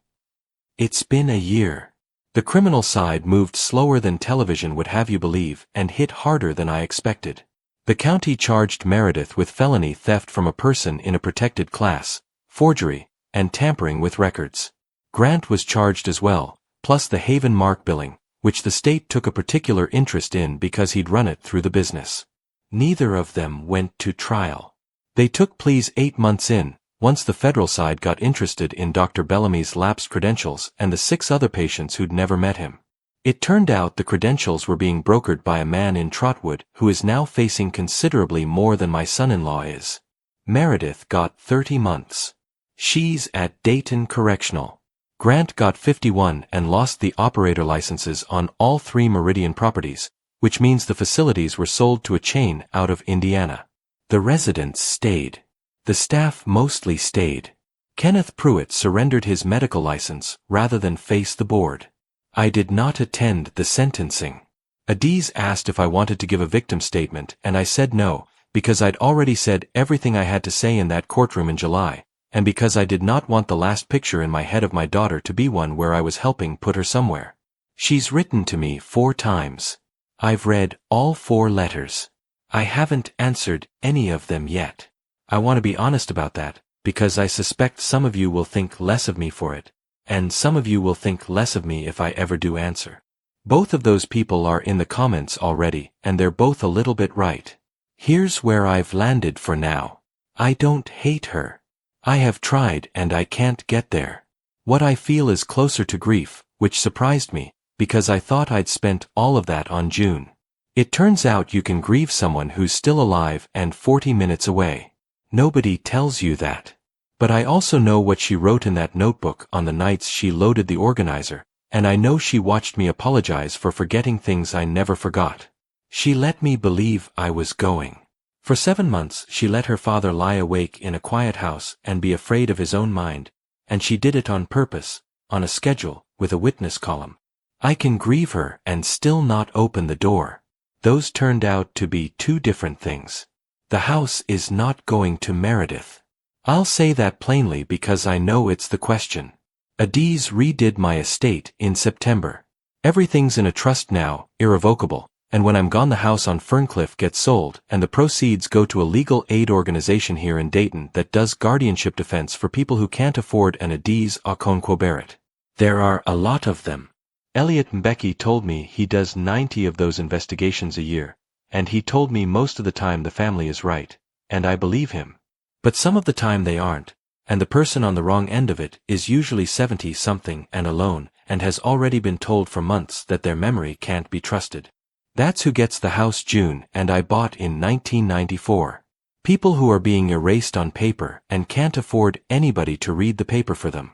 It's been a year." The criminal side moved slower than television would have you believe and hit harder than I expected. The county charged Meredith with felony theft from a person in a protected class, forgery, and tampering with records. Grant was charged as well, plus the Haven Mark billing, which the state took a particular interest in because he'd run it through the business. Neither of them went to trial. They took pleas 8 months in, once the federal side got interested in Dr. Bellamy's lapsed credentials and the 6 other patients who'd never met him. It turned out the credentials were being brokered by a man in Trotwood who is now facing considerably more than my son-in-law is. Meredith got 30 months. She's at Dayton Correctional. Grant got 51 and lost the operator licenses on all 3 Meridian properties, which means the facilities were sold to a chain out of Indiana. The residents stayed. The staff mostly stayed. Kenneth Pruitt surrendered his medical license rather than face the board. I did not attend the sentencing. Adiz asked if I wanted to give a victim statement and I said no, because I'd already said everything I had to say in that courtroom in July, and because I did not want the last picture in my head of my daughter to be one where I was helping put her somewhere. She's written to me 4 times. I've read all 4 letters. I haven't answered any of them yet. I want to be honest about that, because I suspect some of you will think less of me for it, and some of you will think less of me if I ever do answer. Both of those people are in the comments already, and they're both a little bit right. Here's where I've landed for now. I don't hate her. I have tried and I can't get there. What I feel is closer to grief, which surprised me, because I thought I'd spent all of that on June. It turns out you can grieve someone who's still alive and 40 minutes away. Nobody tells you that. But I also know what she wrote in that notebook on the nights she loaded the organizer, and I know she watched me apologize for forgetting things I never forgot. She let me believe I was going. For 7 months she let her father lie awake in a quiet house and be afraid of his own mind, and she did it on purpose, on a schedule, with a witness column. I can grieve her and still not open the door. Those turned out to be 2 different things. The house is not going to Meredith. I'll say that plainly because I know it's the question. Adiz redid my estate in September. Everything's in a trust now, irrevocable. And when I'm gone the house on Ferncliff gets sold and the proceeds go to a legal aid organization here in Dayton that does guardianship defense for people who can't afford an Adiz Okonkwo-Barrett. There are a lot of them. Elliot Mbeki told me he does 90 of those investigations a year, and he told me most of the time the family is right, and I believe him. But some of the time they aren't, and the person on the wrong end of it is usually 70-something and alone and has already been told for months that their memory can't be trusted. That's who gets the house June and I bought in 1994. People who are being erased on paper and can't afford anybody to read the paper for them.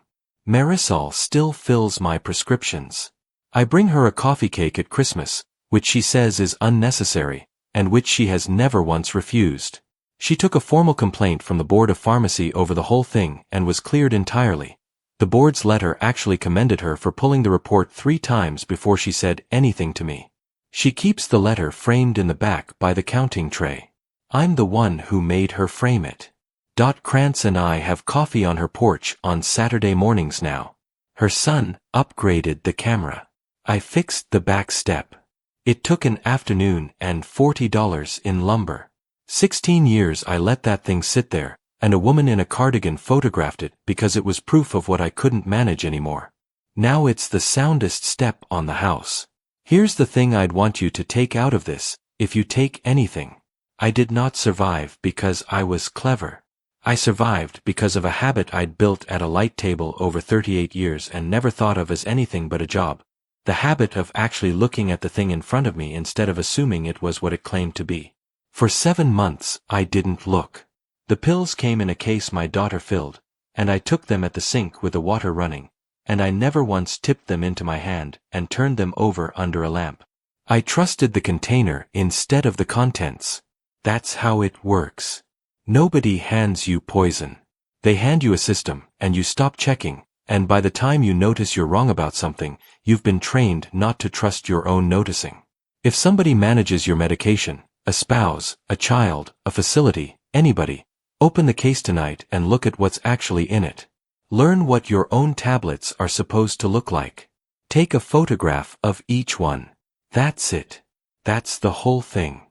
Marisol still fills my prescriptions. I bring her a coffee cake at Christmas, which she says is unnecessary, and which she has never once refused. She took a formal complaint from the Board of Pharmacy over the whole thing and was cleared entirely. The board's letter actually commended her for pulling the report 3 times before she said anything to me. She keeps the letter framed in the back by the counting tray. I'm the one who made her frame it. Krantz and I have coffee on her porch on Saturday mornings now. Her son upgraded the camera. I fixed the back step. It took an afternoon and $40 in lumber. 16 years I let that thing sit there, and a woman in a cardigan photographed it because it was proof of what I couldn't manage anymore. Now it's the soundest step on the house. Here's the thing I'd want you to take out of this, if you take anything. I did not survive because I was clever. I survived because of a habit I'd built at a light table over 38 years and never thought of as anything but a job. The habit of actually looking at the thing in front of me instead of assuming it was what it claimed to be. For 7 months, I didn't look. The pills came in a case my daughter filled, and I took them at the sink with the water running, and I never once tipped them into my hand and turned them over under a lamp. I trusted the container instead of the contents. That's how it works. Nobody hands you poison. They hand you a system, and you stop checking, and by the time you notice you're wrong about something, you've been trained not to trust your own noticing. If somebody manages your medication, a spouse, a child, a facility, anybody, open the case tonight and look at what's actually in it. Learn what your own tablets are supposed to look like. Take a photograph of each one. That's it. That's the whole thing.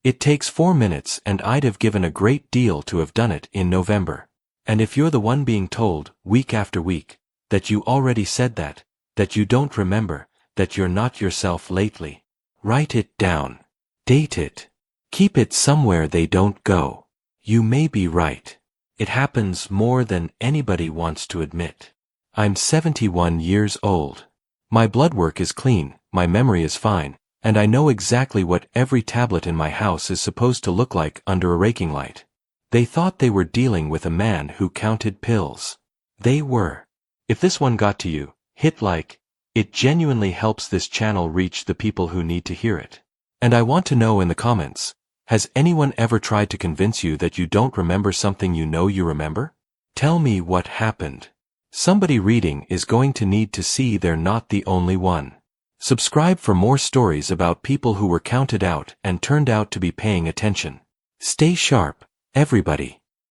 It takes 4 minutes, and I'd have given a great deal to have done it in November. And if you're the one being told, week after week, that you already said that you don't remember, that you're not yourself lately, write it down. Date it. Keep it somewhere they don't go. You may be right. It happens more than anybody wants to admit. I'm 71 years old. My blood work is clean, my memory is fine, and I know exactly what every tablet in my house is supposed to look like under a raking light. They thought they were dealing with a man who counted pills. They were. If this one got to you, hit like. It genuinely helps this channel reach the people who need to hear it. And I want to know in the comments, has anyone ever tried to convince you that you don't remember something you know you remember? Tell me what happened. Somebody reading is going to need to see they're not the only one. Subscribe for more stories about people who were counted out and turned out to be paying attention. Stay sharp, everybody.